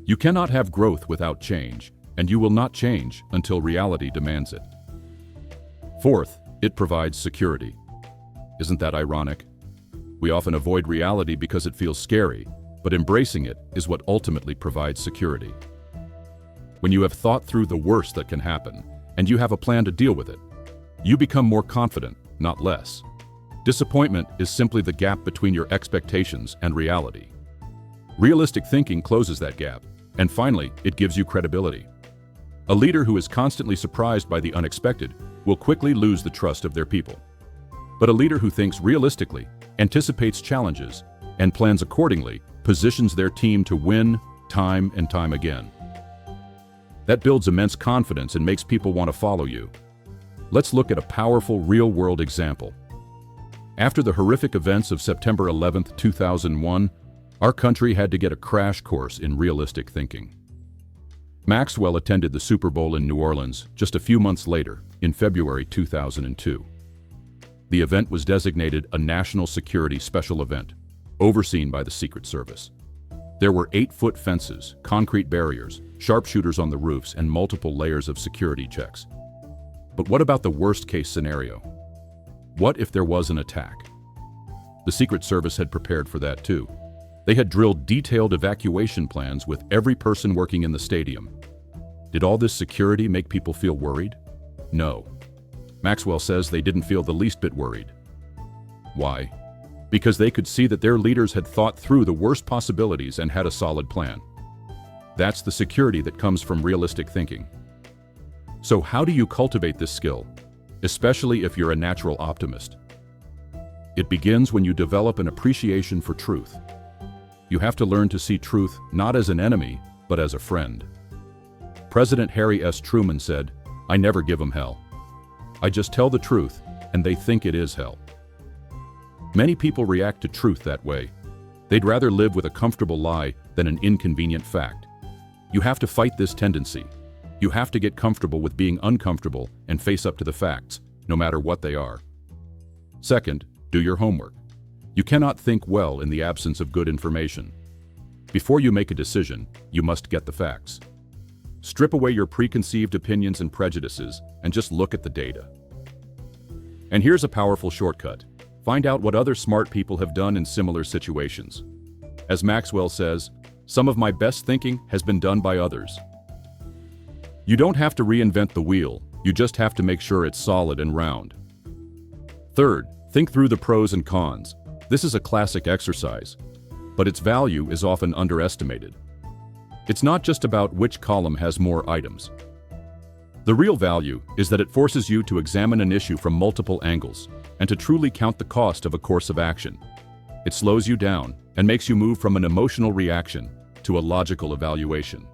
You cannot have growth without change, and you will not change until reality demands it. Fourth, it provides security. Isn't that ironic? We often avoid reality because it feels scary, but embracing it is what ultimately provides security. When you have thought through the worst that can happen, and you have a plan to deal with it, you become more confident, not less. Disappointment is simply the gap between your expectations and reality. Realistic thinking closes that gap, and finally, it gives you credibility. A leader who is constantly surprised by the unexpected will quickly lose the trust of their people. But a leader who thinks realistically, anticipates challenges, and plans accordingly positions their team to win time and time again. That builds immense confidence and makes people want to follow you. Let's look at a powerful real-world example. After the horrific events of September 11, 2001, our country had to get a crash course in realistic thinking. Maxwell attended the Super Bowl in New Orleans just a few months later, in February 2002. The event was designated a national security special event, overseen by the Secret Service. There were 8-foot fences, concrete barriers, sharpshooters on the roofs, and multiple layers of security checks. But what about the worst-case scenario? What if there was an attack? The Secret Service had prepared for that too. They had drilled detailed evacuation plans with every person working in the stadium. Did all this security make people feel worried? No. Maxwell says they didn't feel the least bit worried. Why? Because they could see that their leaders had thought through the worst possibilities and had a solid plan. That's the security that comes from realistic thinking. So how do you cultivate this skill, especially if you're a natural optimist? It begins when you develop an appreciation for truth. You have to learn to see truth not as an enemy, but as a friend. President Harry S. Truman said, "I never give them hell. I just tell the truth, and they think it is hell." Many people react to truth that way. They'd rather live with a comfortable lie than an inconvenient fact. You have to fight this tendency. You have to get comfortable with being uncomfortable and face up to the facts, no matter what they are. Second, do your homework. You cannot think well in the absence of good information. Before you make a decision, you must get the facts. Strip away your preconceived opinions and prejudices and just look at the data. And here's a powerful shortcut. Find out what other smart people have done in similar situations. As Maxwell says, "Some of my best thinking has been done by others." You don't have to reinvent the wheel, you just have to make sure it's solid and round. Third, think through the pros and cons. This is a classic exercise, but its value is often underestimated. It's not just about which column has more items. The real value is that it forces you to examine an issue from multiple angles and to truly count the cost of a course of action. It slows you down and makes you move from an emotional reaction to a logical evaluation.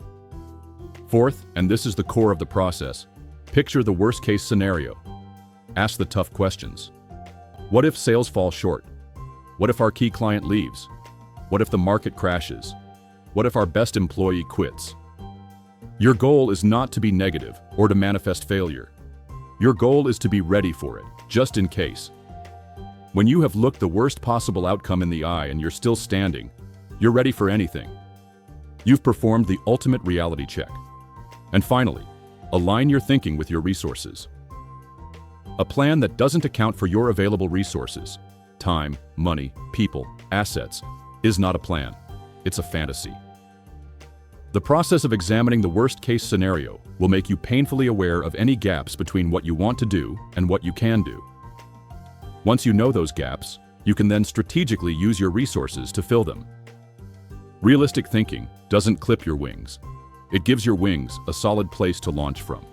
Fourth, and this is the core of the process, picture the worst-case scenario. Ask the tough questions. What if sales fall short? What if our key client leaves? What if the market crashes? What if our best employee quits? Your goal is not to be negative or to manifest failure. Your goal is to be ready for it, just in case. When you have looked the worst possible outcome in the eye and you're still standing, you're ready for anything. You've performed the ultimate reality check. And finally, align your thinking with your resources. A plan that doesn't account for your available resources, time, money, people, assets, is not a plan. It's a fantasy. The process of examining the worst-case scenario will make you painfully aware of any gaps between what you want to do and what you can do. Once you know those gaps, you can then strategically use your resources to fill them. Realistic thinking doesn't clip your wings. It gives your wings a solid place to launch from.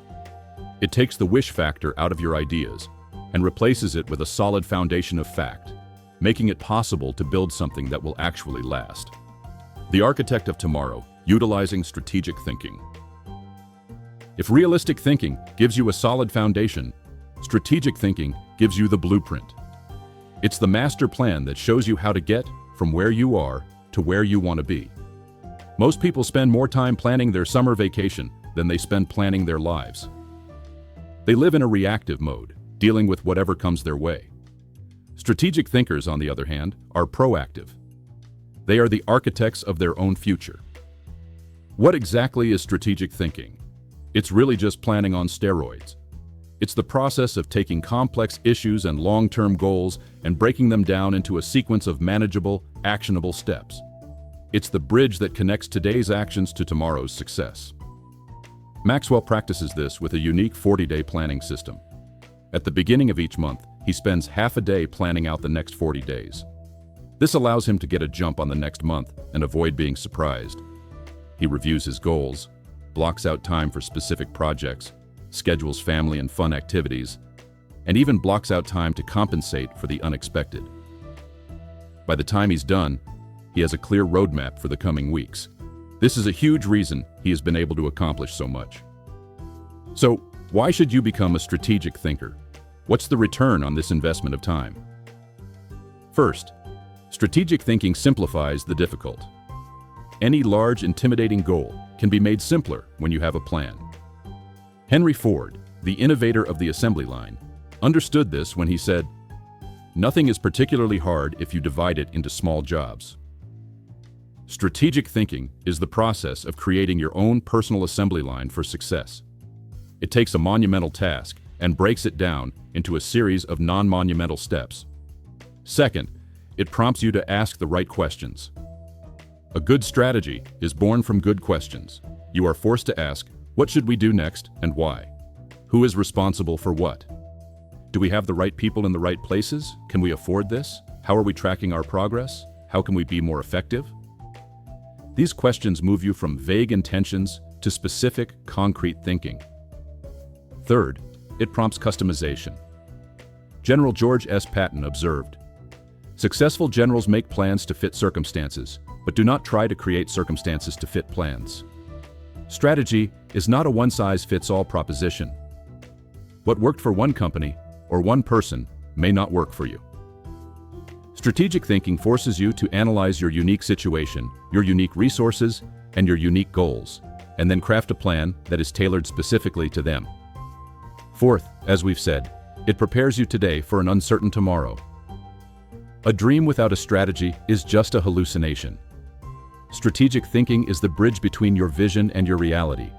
It takes the wish factor out of your ideas and replaces it with a solid foundation of fact, making it possible to build something that will actually last. The architect of tomorrow, utilizing strategic thinking. If realistic thinking gives you a solid foundation, strategic thinking gives you the blueprint. It's the master plan that shows you how to get from where you are to where you want to be. Most people spend more time planning their summer vacation than they spend planning their lives. They live in a reactive mode, dealing with whatever comes their way. Strategic thinkers, on the other hand, are proactive. They are the architects of their own future. What exactly is strategic thinking? It's really just planning on steroids. It's the process of taking complex issues and long-term goals and breaking them down into a sequence of manageable, actionable steps. It's the bridge that connects today's actions to tomorrow's success. Maxwell practices this with a unique 40-day planning system. At the beginning of each month, he spends half a day planning out the next 40 days. This allows him to get a jump on the next month and avoid being surprised. He reviews his goals, blocks out time for specific projects, schedules family and fun activities, and even blocks out time to compensate for the unexpected. By the time he's done, he has a clear roadmap for the coming weeks. This is a huge reason he has been able to accomplish so much. So, why should you become a strategic thinker? What's the return on this investment of time? First, strategic thinking simplifies the difficult. Any large, intimidating goal can be made simpler when you have a plan. Henry Ford, the innovator of the assembly line, understood this when he said, "Nothing is particularly hard if you divide it into small jobs." Strategic thinking is the process of creating your own personal assembly line for success. It takes a monumental task and breaks it down into a series of non-monumental steps. Second, it prompts you to ask the right questions. A good strategy is born from good questions. You are forced to ask, what should we do next and why? Who is responsible for what? Do we have the right people in the right places? Can we afford this? How are we tracking our progress? How can we be more effective? These questions move you from vague intentions to specific, concrete thinking. Third, it prompts customization. General George S. Patton observed, "Successful generals make plans to fit circumstances, but do not try to create circumstances to fit plans." Strategy is not a one-size-fits-all proposition. What worked for one company or one person may not work for you. Strategic thinking forces you to analyze your unique situation, your unique resources, and your unique goals, and then craft a plan that is tailored specifically to them. Fourth, as we've said, it prepares you today for an uncertain tomorrow. A dream without a strategy is just a hallucination. Strategic thinking is the bridge between your vision and your reality.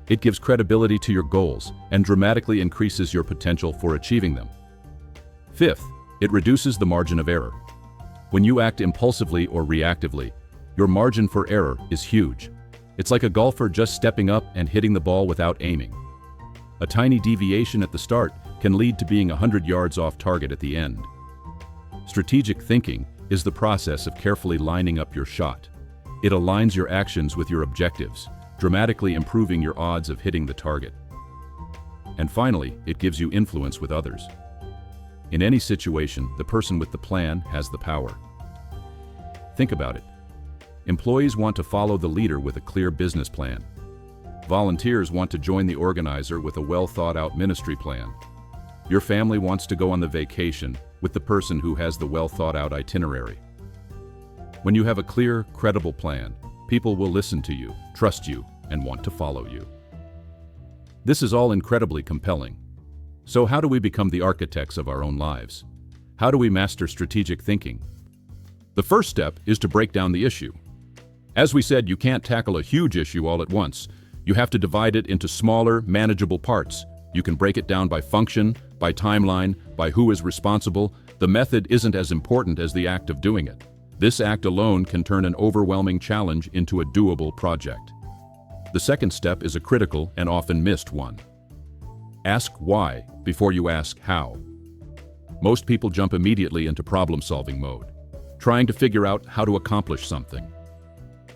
It gives credibility to your goals and dramatically increases your potential for achieving them. Fifth, it reduces the margin of error. When you act impulsively or reactively, your margin for error is huge. It's like a golfer just stepping up and hitting the ball without aiming. A tiny deviation at the start can lead to being 100 yards off target at the end. Strategic thinking is the process of carefully lining up your shot. It aligns your actions with your objectives, dramatically improving your odds of hitting the target. And finally, it gives you influence with others. In any situation, the person with the plan has the power. Think about it. Employees want to follow the leader with a clear business plan. Volunteers want to join the organizer with a well-thought-out ministry plan. Your family wants to go on the vacation with the person who has the well-thought-out itinerary. When you have a clear, credible plan, people will listen to you, trust you, and want to follow you. This is all incredibly compelling. So how do we become the architects of our own lives? How do we master strategic thinking? The first step is to break down the issue. As we said, you can't tackle a huge issue all at once. You have to divide it into smaller, manageable parts. You can break it down by function, by timeline, by who is responsible. The method isn't as important as the act of doing it. This act alone can turn an overwhelming challenge into a doable project. The second step is a critical and often missed one. Ask why before you ask how. Most people jump immediately into problem-solving mode, trying to figure out how to accomplish something.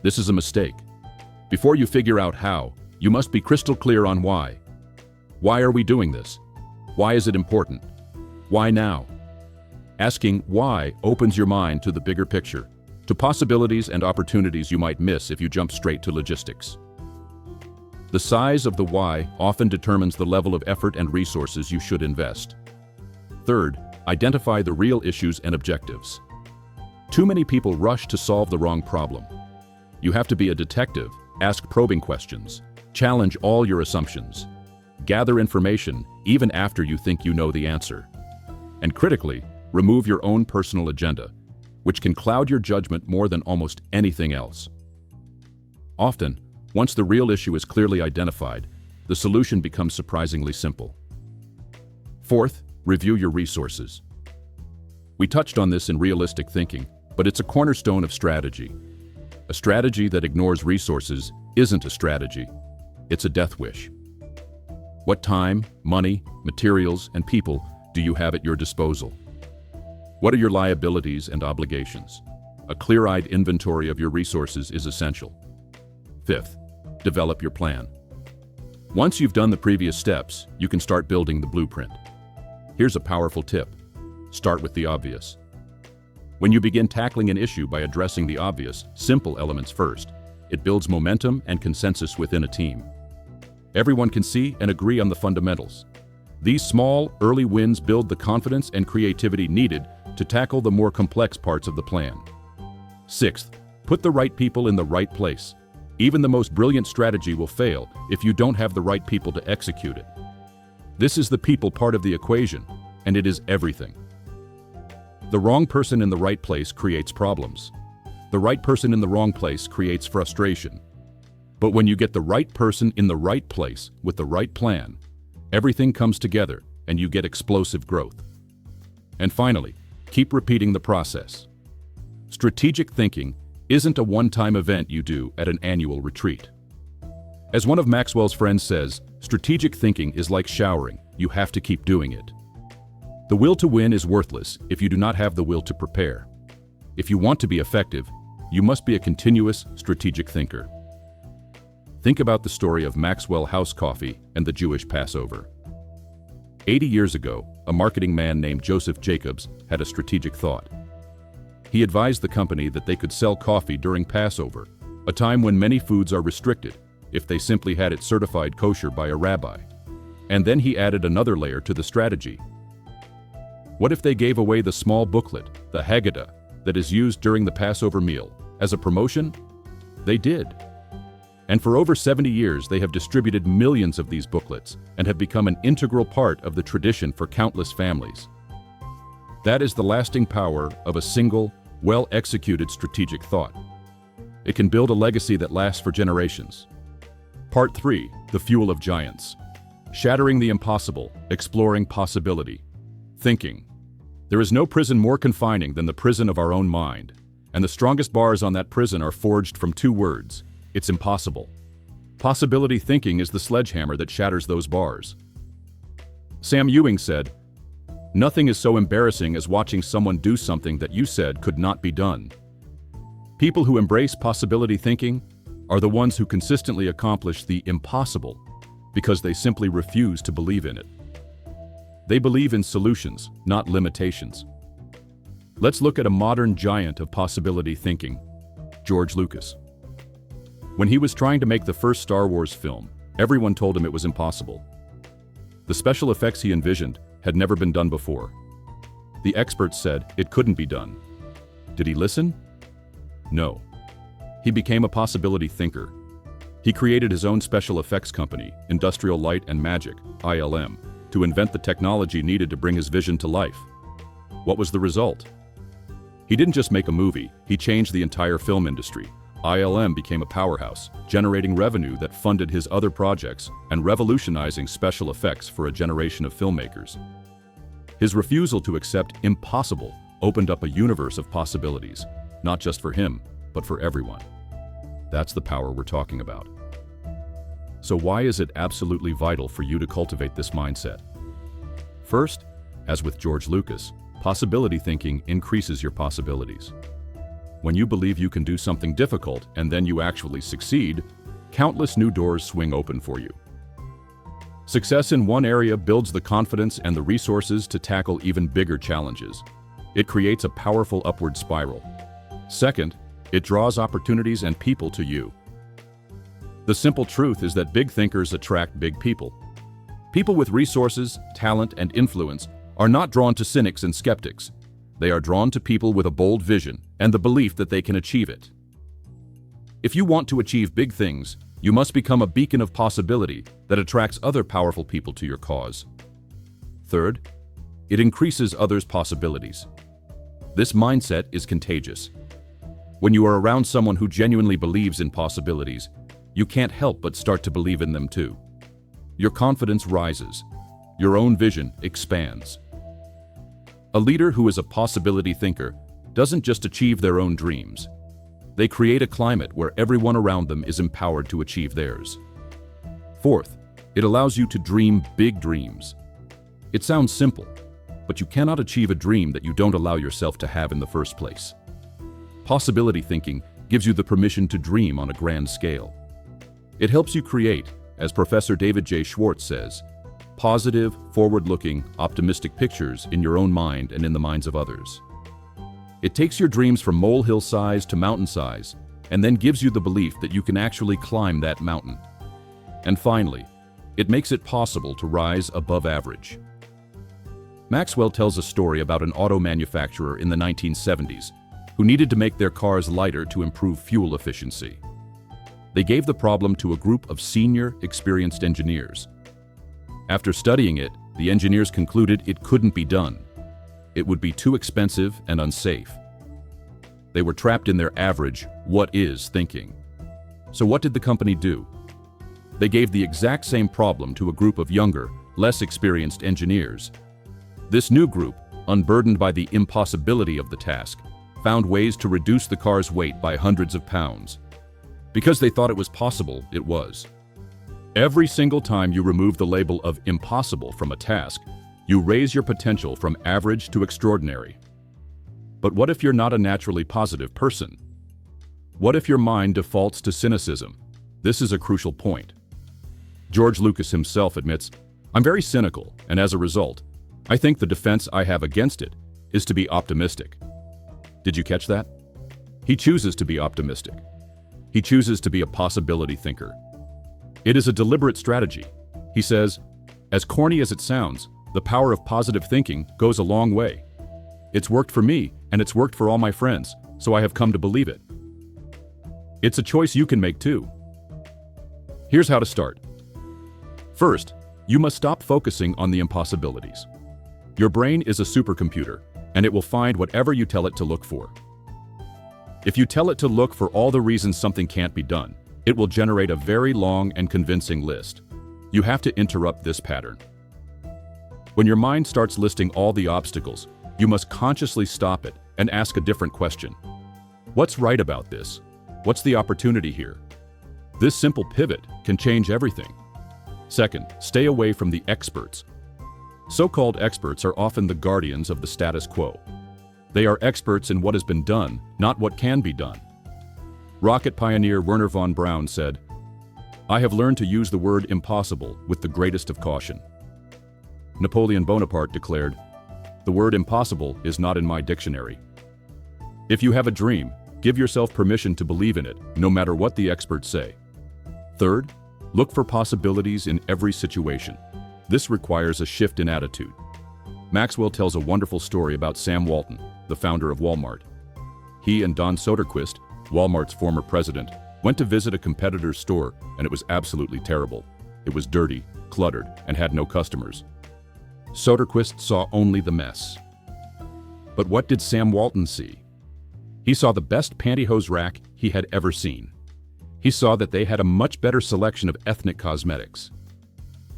This is a mistake. Before you figure out how, you must be crystal clear on why. Why are we doing this? Why is it important? Why now? Asking why opens your mind to the bigger picture, to possibilities and opportunities you might miss if you jump straight to logistics. The size of the why often determines the level of effort and resources you should invest. Third, identify the real issues and objectives. Too many people rush to solve the wrong problem. You have to be a detective, ask probing questions, challenge all your assumptions, gather information even after you think you know the answer. And critically, remove your own personal agenda, which can cloud your judgment more than almost anything else. Often, once the real issue is clearly identified, the solution becomes surprisingly simple. Fourth, review your resources. We touched on this in realistic thinking, but it's a cornerstone of strategy. A strategy that ignores resources isn't a strategy, it's a death wish. What time, money, materials, and people do you have at your disposal? What are your liabilities and obligations? A clear-eyed inventory of your resources is essential. Fifth, develop your plan. Once you've done the previous steps, you can start building the blueprint. Here's a powerful tip. Start with the obvious. When you begin tackling an issue by addressing the obvious, simple elements first, it builds momentum and consensus within a team. Everyone can see and agree on the fundamentals. These small, early wins build the confidence and creativity needed to tackle the more complex parts of the plan. Sixth, put the right people in the right place. Even the most brilliant strategy will fail if you don't have the right people to execute it. This is the people part of the equation, and it is everything. The wrong person in the right place creates problems. The right person in the wrong place creates frustration. But when you get the right person in the right place with the right plan, everything comes together and you get explosive growth. And finally, keep repeating the process. Strategic thinking isn't a one-time event you do at an annual retreat. As one of Maxwell's friends says, strategic thinking is like showering. You have to keep doing it. The will to win is worthless if you do not have the will to prepare. If you want to be effective, you must be a continuous strategic thinker. Think about the story of Maxwell House Coffee and the Jewish Passover. 80 years ago, a marketing man named Joseph Jacobs had a strategic thought. He advised the company that they could sell coffee during Passover, a time when many foods are restricted, if they simply had it certified kosher by a rabbi. And then he added another layer to the strategy. What if they gave away the small booklet, the Haggadah, that is used during the Passover meal, as a promotion? They did. And for over 70 years, they have distributed millions of these booklets and have become an integral part of the tradition for countless families. That is the lasting power of a single, well-executed strategic thought. It can build a legacy that lasts for generations. Part 3, the fuel of giants. Shattering the impossible, exploring possibility. Thinking. There is no prison more confining than the prison of our own mind, and the strongest bars on that prison are forged from two words. It's impossible. Possibility thinking is the sledgehammer that shatters those bars. Sam Ewing said, "Nothing is so embarrassing as watching someone do something that you said could not be done." People who embrace possibility thinking are the ones who consistently accomplish the impossible because they simply refuse to believe in it. They believe in solutions, not limitations. Let's look at a modern giant of possibility thinking, George Lucas. When he was trying to make the first Star Wars film, everyone told him it was impossible. The special effects he envisioned had never been done before. The experts said it couldn't be done. Did he listen? No. He became a possibility thinker. He created his own special effects company, Industrial Light and Magic, ILM, to invent the technology needed to bring his vision to life. What was the result? He didn't just make a movie, he changed the entire film industry. ILM became a powerhouse, generating revenue that funded his other projects and revolutionizing special effects for a generation of filmmakers. His refusal to accept impossible opened up a universe of possibilities, not just for him, but for everyone. That's the power we're talking about. So why is it absolutely vital for you to cultivate this mindset? First, as with George Lucas, possibility thinking increases your possibilities. When you believe you can do something difficult and then you actually succeed, countless new doors swing open for you. Success in one area builds the confidence and the resources to tackle even bigger challenges. It creates a powerful upward spiral. Second, it draws opportunities and people to you. The simple truth is that big thinkers attract big people. People with resources, talent, and influence are not drawn to cynics and skeptics. They are drawn to people with a bold vision and the belief that they can achieve it. If you want to achieve big things, you must become a beacon of possibility that attracts other powerful people to your cause. Third, it increases others' possibilities. This mindset is contagious. When you are around someone who genuinely believes in possibilities, you can't help but start to believe in them too. Your confidence rises. Your own vision expands. A leader who is a possibility thinker doesn't just achieve their own dreams. They create a climate where everyone around them is empowered to achieve theirs. Fourth, it allows you to dream big dreams. It sounds simple, but you cannot achieve a dream that you don't allow yourself to have in the first place. Possibility thinking gives you the permission to dream on a grand scale. It helps you create, as Professor David J. Schwartz says, positive, forward-looking, optimistic pictures in your own mind and in the minds of others. It takes your dreams from molehill size to mountain size, and then gives you the belief that you can actually climb that mountain. And finally, it makes it possible to rise above average. Maxwell tells a story about an auto manufacturer in the 1970s who needed to make their cars lighter to improve fuel efficiency. They gave the problem to a group of senior, experienced engineers. After studying it, the engineers concluded it couldn't be done. It would be too expensive and unsafe. They were trapped in their average, what is, thinking. So what did the company do? They gave the exact same problem to a group of younger, less experienced engineers. This new group, unburdened by the impossibility of the task, found ways to reduce the car's weight by hundreds of pounds. Because they thought it was possible, it was. Every single time you remove the label of impossible from a task, you raise your potential from average to extraordinary. But what if you're not a naturally positive person? What if your mind defaults to cynicism? This is a crucial point. George Lucas himself admits, "I'm very cynical, and as a result, I think the defense I have against it is to be optimistic." Did you catch that? He chooses to be optimistic. He chooses to be a possibility thinker. It is a deliberate strategy. He says, "As corny as it sounds, the power of positive thinking goes a long way. It's worked for me, and it's worked for all my friends, so I have come to believe it." It's a choice you can make too. Here's how to start. First, you must stop focusing on the impossibilities. Your brain is a supercomputer, and it will find whatever you tell it to look for. If you tell it to look for all the reasons something can't be done, it will generate a very long and convincing list. You have to interrupt this pattern. When your mind starts listing all the obstacles, you must consciously stop it and ask a different question. What's right about this? What's the opportunity here? This simple pivot can change everything. Second, stay away from the experts. So-called experts are often the guardians of the status quo. They are experts in what has been done, not what can be done. Rocket pioneer Wernher von Braun said, "I have learned to use the word impossible with the greatest of caution." Napoleon Bonaparte declared, "The word impossible is not in my dictionary." If you have a dream, give yourself permission to believe in it, no matter what the experts say. Third, look for possibilities in every situation. This requires a shift in attitude. Maxwell tells a wonderful story about Sam Walton, the founder of Walmart. He and Don Soderquist, Walmart's former president, went to visit a competitor's store, and it was absolutely terrible. It was dirty, cluttered, and had no customers. Soderquist saw only the mess. But what did Sam Walton see? He saw the best pantyhose rack he had ever seen. He saw that they had a much better selection of ethnic cosmetics.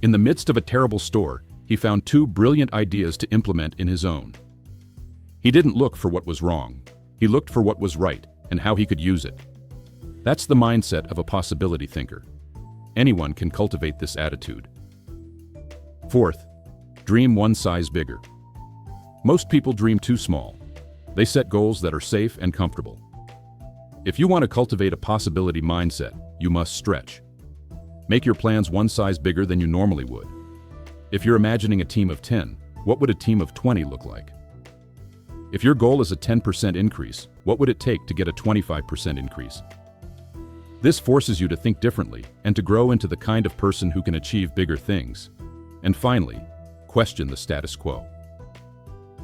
In the midst of a terrible store, he found two brilliant ideas to implement in his own. He didn't look for what was wrong. He looked for what was right and how he could use it. That's the mindset of a possibility thinker. Anyone can cultivate this attitude. Fourth, dream one size bigger. Most people dream too small. They set goals that are safe and comfortable. If you want to cultivate a possibility mindset, you must stretch. Make your plans one size bigger than you normally would. If you're imagining a team of 10, what would a team of 20 look like? If your goal is a 10% increase, what would it take to get a 25% increase? This forces you to think differently and to grow into the kind of person who can achieve bigger things. And finally, question the status quo.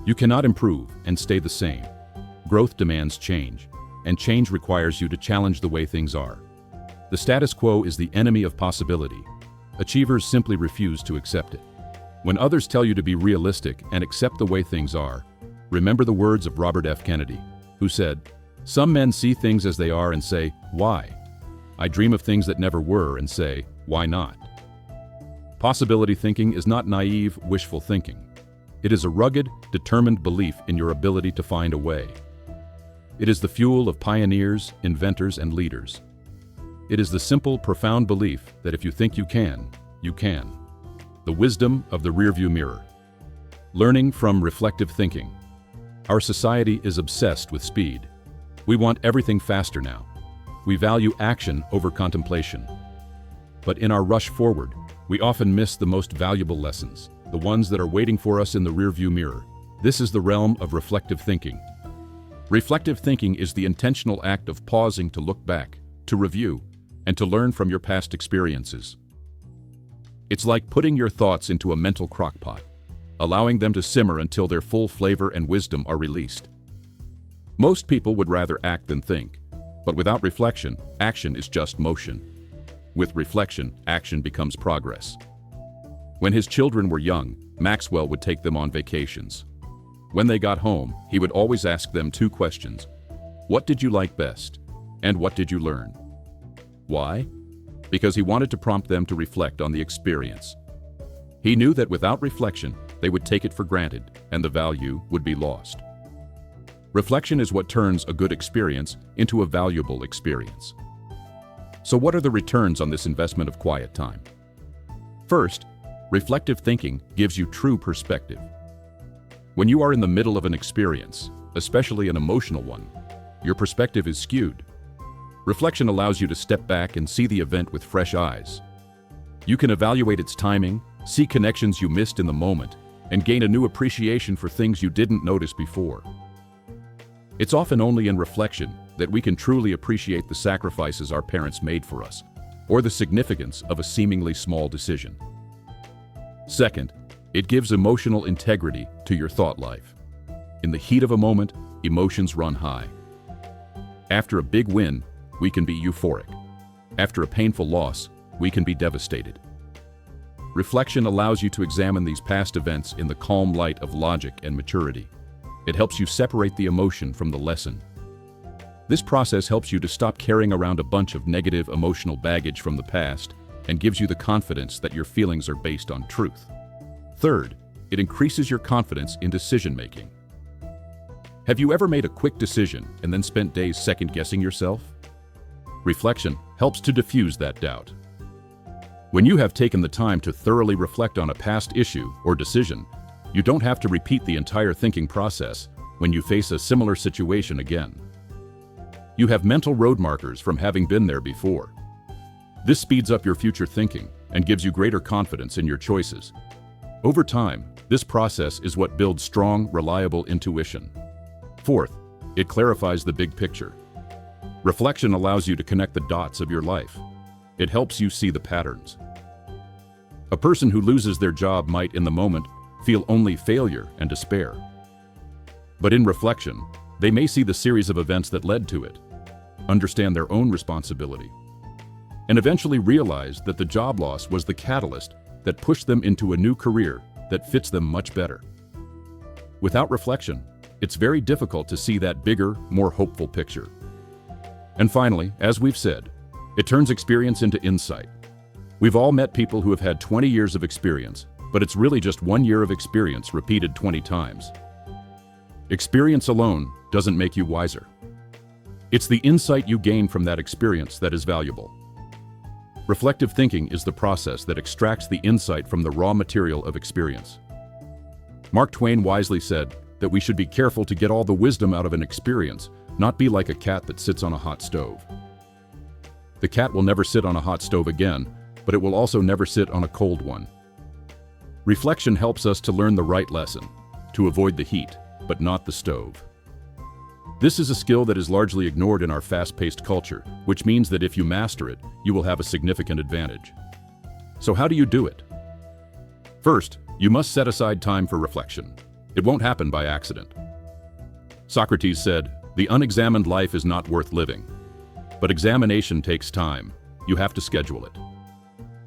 You cannot improve and stay the same. Growth demands change, and change requires you to challenge the way things are. The status quo is the enemy of possibility. Achievers simply refuse to accept it. When others tell you to be realistic and accept the way things are, remember the words of Robert F. Kennedy, who said, "Some men see things as they are and say, 'Why?' I dream of things that never were and say, 'Why not?'" Possibility thinking is not naive, wishful thinking. It is a rugged, determined belief in your ability to find a way. It is the fuel of pioneers, inventors, and leaders. It is the simple, profound belief that if you think you can, you can. The wisdom of the rearview mirror. Learning from reflective thinking. Our society is obsessed with speed. We want everything faster now. We value action over contemplation. But in our rush forward, we often miss the most valuable lessons, the ones that are waiting for us in the rearview mirror. This is the realm of reflective thinking. Reflective thinking is the intentional act of pausing to look back, to review, and to learn from your past experiences. It's like putting your thoughts into a mental crockpot, allowing them to simmer until their full flavor and wisdom are released. Most people would rather act than think, but without reflection, action is just motion. With reflection, action becomes progress. When his children were young, Maxwell would take them on vacations. When they got home, he would always ask them two questions. What did you like best? And what did you learn? Why? Because he wanted to prompt them to reflect on the experience. He knew that without reflection, they would take it for granted, and the value would be lost. Reflection is what turns a good experience into a valuable experience. So what are the returns on this investment of quiet time? First, reflective thinking gives you true perspective. When you are in the middle of an experience, especially an emotional one, your perspective is skewed. Reflection allows you to step back and see the event with fresh eyes. You can evaluate its timing, see connections you missed in the moment, and gain a new appreciation for things you didn't notice before. It's often only in reflection that we can truly appreciate the sacrifices our parents made for us, or the significance of a seemingly small decision. Second, it gives emotional integrity to your thought life. In the heat of a moment, emotions run high. After a big win, we can be euphoric. After a painful loss, we can be devastated. Reflection allows you to examine these past events in the calm light of logic and maturity. It helps you separate the emotion from the lesson. This process helps you to stop carrying around a bunch of negative emotional baggage from the past and gives you the confidence that your feelings are based on truth. Third, it increases your confidence in decision-making. Have you ever made a quick decision and then spent days second-guessing yourself? Reflection helps to diffuse that doubt. When you have taken the time to thoroughly reflect on a past issue or decision, you don't have to repeat the entire thinking process when you face a similar situation again. You have mental road markers from having been there before. This speeds up your future thinking and gives you greater confidence in your choices. Over time, this process is what builds strong, reliable intuition. Fourth, it clarifies the big picture. Reflection allows you to connect the dots of your life. It helps you see the patterns. A person who loses their job might, in the moment, feel only failure and despair. But in reflection, they may see the series of events that led to it, understand their own responsibility, and eventually realize that the job loss was the catalyst that pushed them into a new career that fits them much better. Without reflection, it's very difficult to see that bigger, more hopeful picture. And finally, as we've said, it turns experience into insight. We've all met people who have had 20 years of experience, but it's really just 1 year of experience repeated 20 times. Experience alone doesn't make you wiser. It's the insight you gain from that experience that is valuable. Reflective thinking is the process that extracts the insight from the raw material of experience. Mark Twain wisely said that we should be careful to get all the wisdom out of an experience, not be like a cat that sits on a hot stove. The cat will never sit on a hot stove again, but it will also never sit on a cold one. Reflection helps us to learn the right lesson, to avoid the heat, but not the stove. This is a skill that is largely ignored in our fast-paced culture, which means that if you master it, you will have a significant advantage. So how do you do it? First, you must set aside time for reflection. It won't happen by accident. Socrates said, "The unexamined life is not worth living." But examination takes time. You have to schedule it.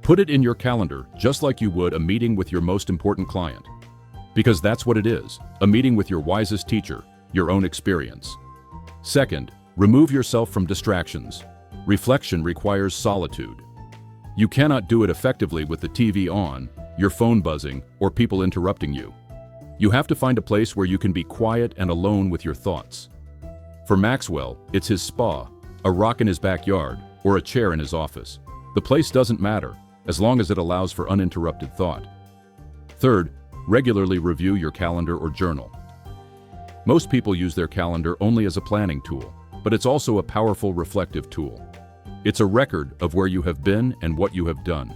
Put it in your calendar, just like you would a meeting with your most important client. Because that's what it is, a meeting with your wisest teacher, your own experience. Second, remove yourself from distractions. Reflection requires solitude. You cannot do it effectively with the TV on, your phone buzzing, or people interrupting you. You have to find a place where you can be quiet and alone with your thoughts. For Maxwell, it's his spa, a rock in his backyard, or a chair in his office. The place doesn't matter, as long as it allows for uninterrupted thought. Third, regularly review your calendar or journal. Most people use their calendar only as a planning tool, but it's also a powerful reflective tool. It's a record of where you have been and what you have done.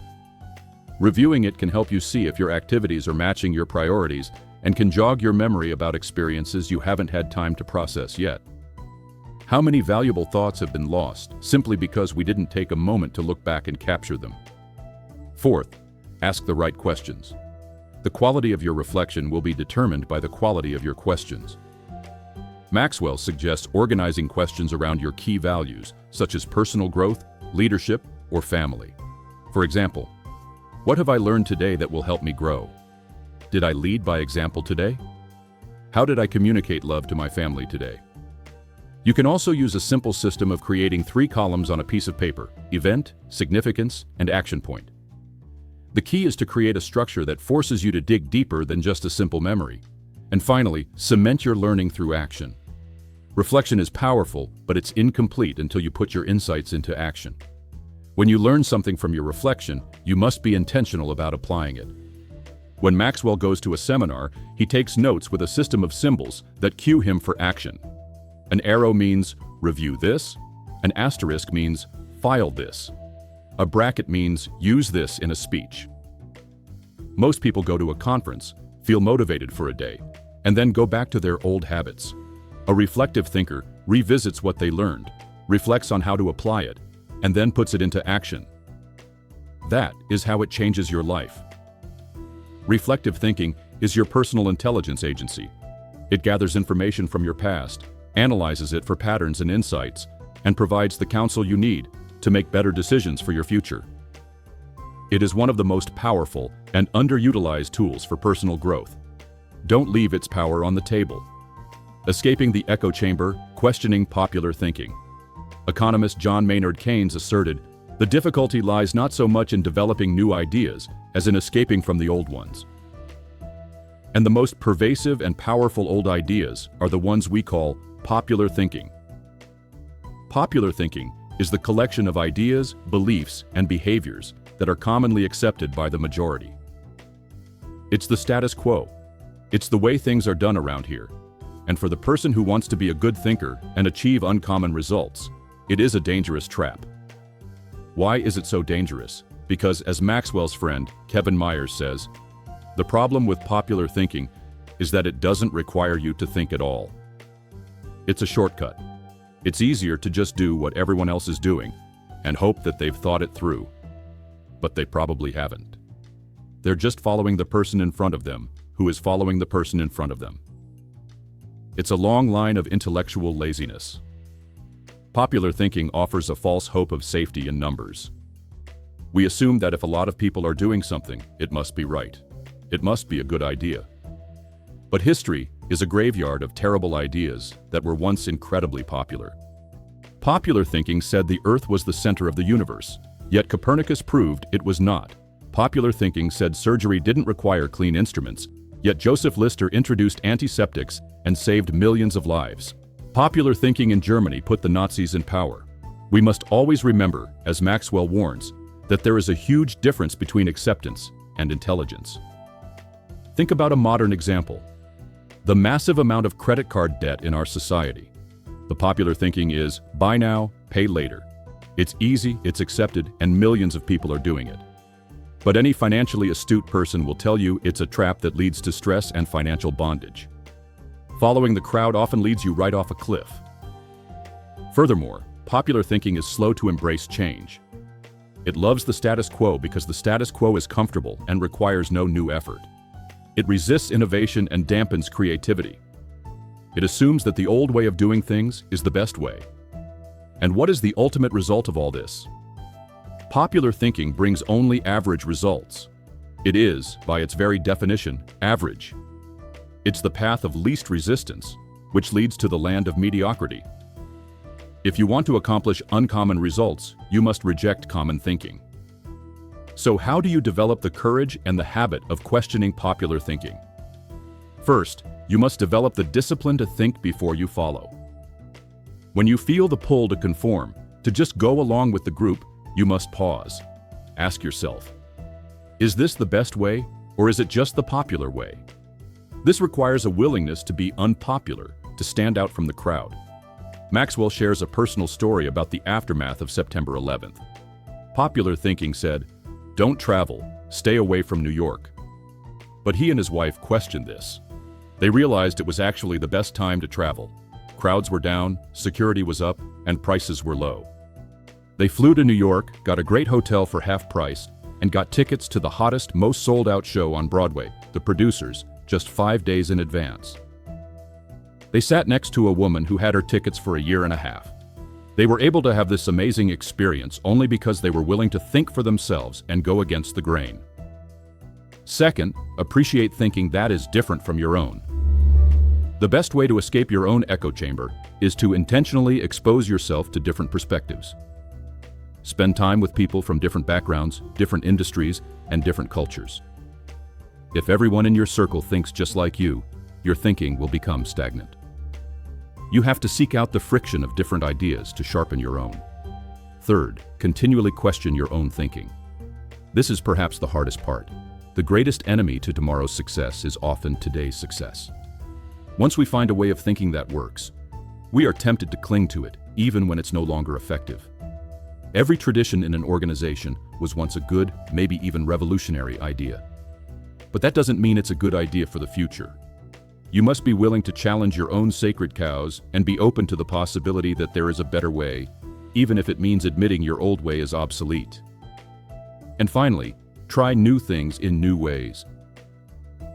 Reviewing it can help you see if your activities are matching your priorities and can jog your memory about experiences you haven't had time to process yet. How many valuable thoughts have been lost simply because we didn't take a moment to look back and capture them? Fourth, ask the right questions. The quality of your reflection will be determined by the quality of your questions. Maxwell suggests organizing questions around your key values, such as personal growth, leadership, or family. For example, what have I learned today that will help me grow? Did I lead by example today? How did I communicate love to my family today? You can also use a simple system of creating 3 columns on a piece of paper: event, significance, and action point. The key is to create a structure that forces you to dig deeper than just a simple memory. And finally, cement your learning through action. Reflection is powerful, but it's incomplete until you put your insights into action. When you learn something from your reflection, you must be intentional about applying it. When Maxwell goes to a seminar, he takes notes with a system of symbols that cue him for action. An arrow means, review this. An asterisk means, file this. A bracket means, use this in a speech. Most people go to a conference, feel motivated for a day, and then go back to their old habits. A reflective thinker revisits what they learned, reflects on how to apply it, and then puts it into action. That is how it changes your life. Reflective thinking is your personal intelligence agency. It gathers information from your past, analyzes it for patterns and insights, and provides the counsel you need to make better decisions for your future. It is one of the most powerful and underutilized tools for personal growth. Don't leave its power on the table. Escaping the echo chamber, questioning popular thinking. Economist John Maynard Keynes asserted, "The difficulty lies not so much in developing new ideas as in escaping from the old ones." And the most pervasive and powerful old ideas are the ones we call popular thinking. Popular thinking is the collection of ideas, beliefs, and behaviors that are commonly accepted by the majority. It's the status quo. It's the way things are done around here. And for the person who wants to be a good thinker and achieve uncommon results, it is a dangerous trap. Why is it so dangerous? Because, as Maxwell's friend, Kevin Myers says, the problem with popular thinking is that it doesn't require you to think at all. It's a shortcut. It's easier to just do what everyone else is doing and hope that they've thought it through. But they probably haven't. They're just following the person in front of them, who is following the person in front of them. It's a long line of intellectual laziness. Popular thinking offers a false hope of safety in numbers. We assume that if a lot of people are doing something, it must be right. It must be a good idea. But history is a graveyard of terrible ideas that were once incredibly popular. Popular thinking said the Earth was the center of the universe, yet Copernicus proved it was not. Popular thinking said surgery didn't require clean instruments, yet Joseph Lister introduced antiseptics and saved millions of lives. Popular thinking in Germany put the Nazis in power. We must always remember, as Maxwell warns, that there is a huge difference between acceptance and intelligence. Think about a modern example. The massive amount of credit card debt in our society. The popular thinking is, buy now, pay later. It's easy, it's accepted, and millions of people are doing it. But any financially astute person will tell you it's a trap that leads to stress and financial bondage. Following the crowd often leads you right off a cliff. Furthermore, popular thinking is slow to embrace change. It loves the status quo because the status quo is comfortable and requires no new effort. It resists innovation and dampens creativity. It assumes that the old way of doing things is the best way. And what is the ultimate result of all this? Popular thinking brings only average results. It is, by its very definition, average. It's the path of least resistance, which leads to the land of mediocrity. If you want to accomplish uncommon results, you must reject common thinking. So how do you develop the courage and the habit of questioning popular thinking? First, you must develop the discipline to think before you follow. When you feel the pull to conform, to just go along with the group, you must pause. Ask yourself, is this the best way, or is it just the popular way? This requires a willingness to be unpopular, to stand out from the crowd. Maxwell shares a personal story about the aftermath of September 11th. Popular thinking said, "Don't travel, stay away from New York." But he and his wife questioned this. They realized it was actually the best time to travel. Crowds were down, security was up, and prices were low. They flew to New York, got a great hotel for half price, and got tickets to the hottest, most sold-out show on Broadway, The Producers, just 5 days in advance. They sat next to a woman who had her tickets for a year and a half. They were able to have this amazing experience only because they were willing to think for themselves and go against the grain. Second, appreciate thinking that is different from your own. The best way to escape your own echo chamber is to intentionally expose yourself to different perspectives. Spend time with people from different backgrounds, different industries, and different cultures. If everyone in your circle thinks just like you, your thinking will become stagnant. You have to seek out the friction of different ideas to sharpen your own. Third, continually question your own thinking. This is perhaps the hardest part. The greatest enemy to tomorrow's success is often today's success. Once we find a way of thinking that works, we are tempted to cling to it, even when it's no longer effective. Every tradition in an organization was once a good, maybe even revolutionary idea. But that doesn't mean it's a good idea for the future. You must be willing to challenge your own sacred cows and be open to the possibility that there is a better way, even if it means admitting your old way is obsolete. And finally, try new things in new ways.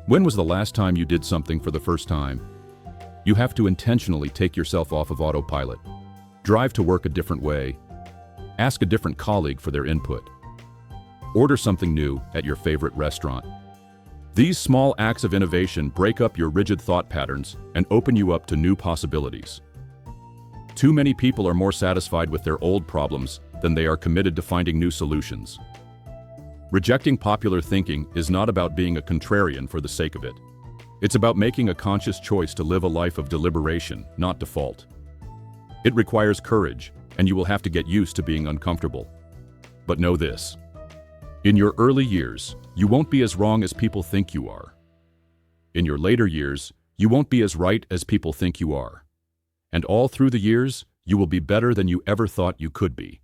When was the last time you did something for the first time? You have to intentionally take yourself off of autopilot. Drive to work a different way. Ask a different colleague for their input. Order something new at your favorite restaurant. These small acts of innovation break up your rigid thought patterns and open you up to new possibilities. Too many people are more satisfied with their old problems than they are committed to finding new solutions. Rejecting popular thinking is not about being a contrarian for the sake of it. It's about making a conscious choice to live a life of deliberation, not default. It requires courage, and you will have to get used to being uncomfortable. But know this: in your early years, you won't be as wrong as people think you are. In your later years, you won't be as right as people think you are. And all through the years, you will be better than you ever thought you could be.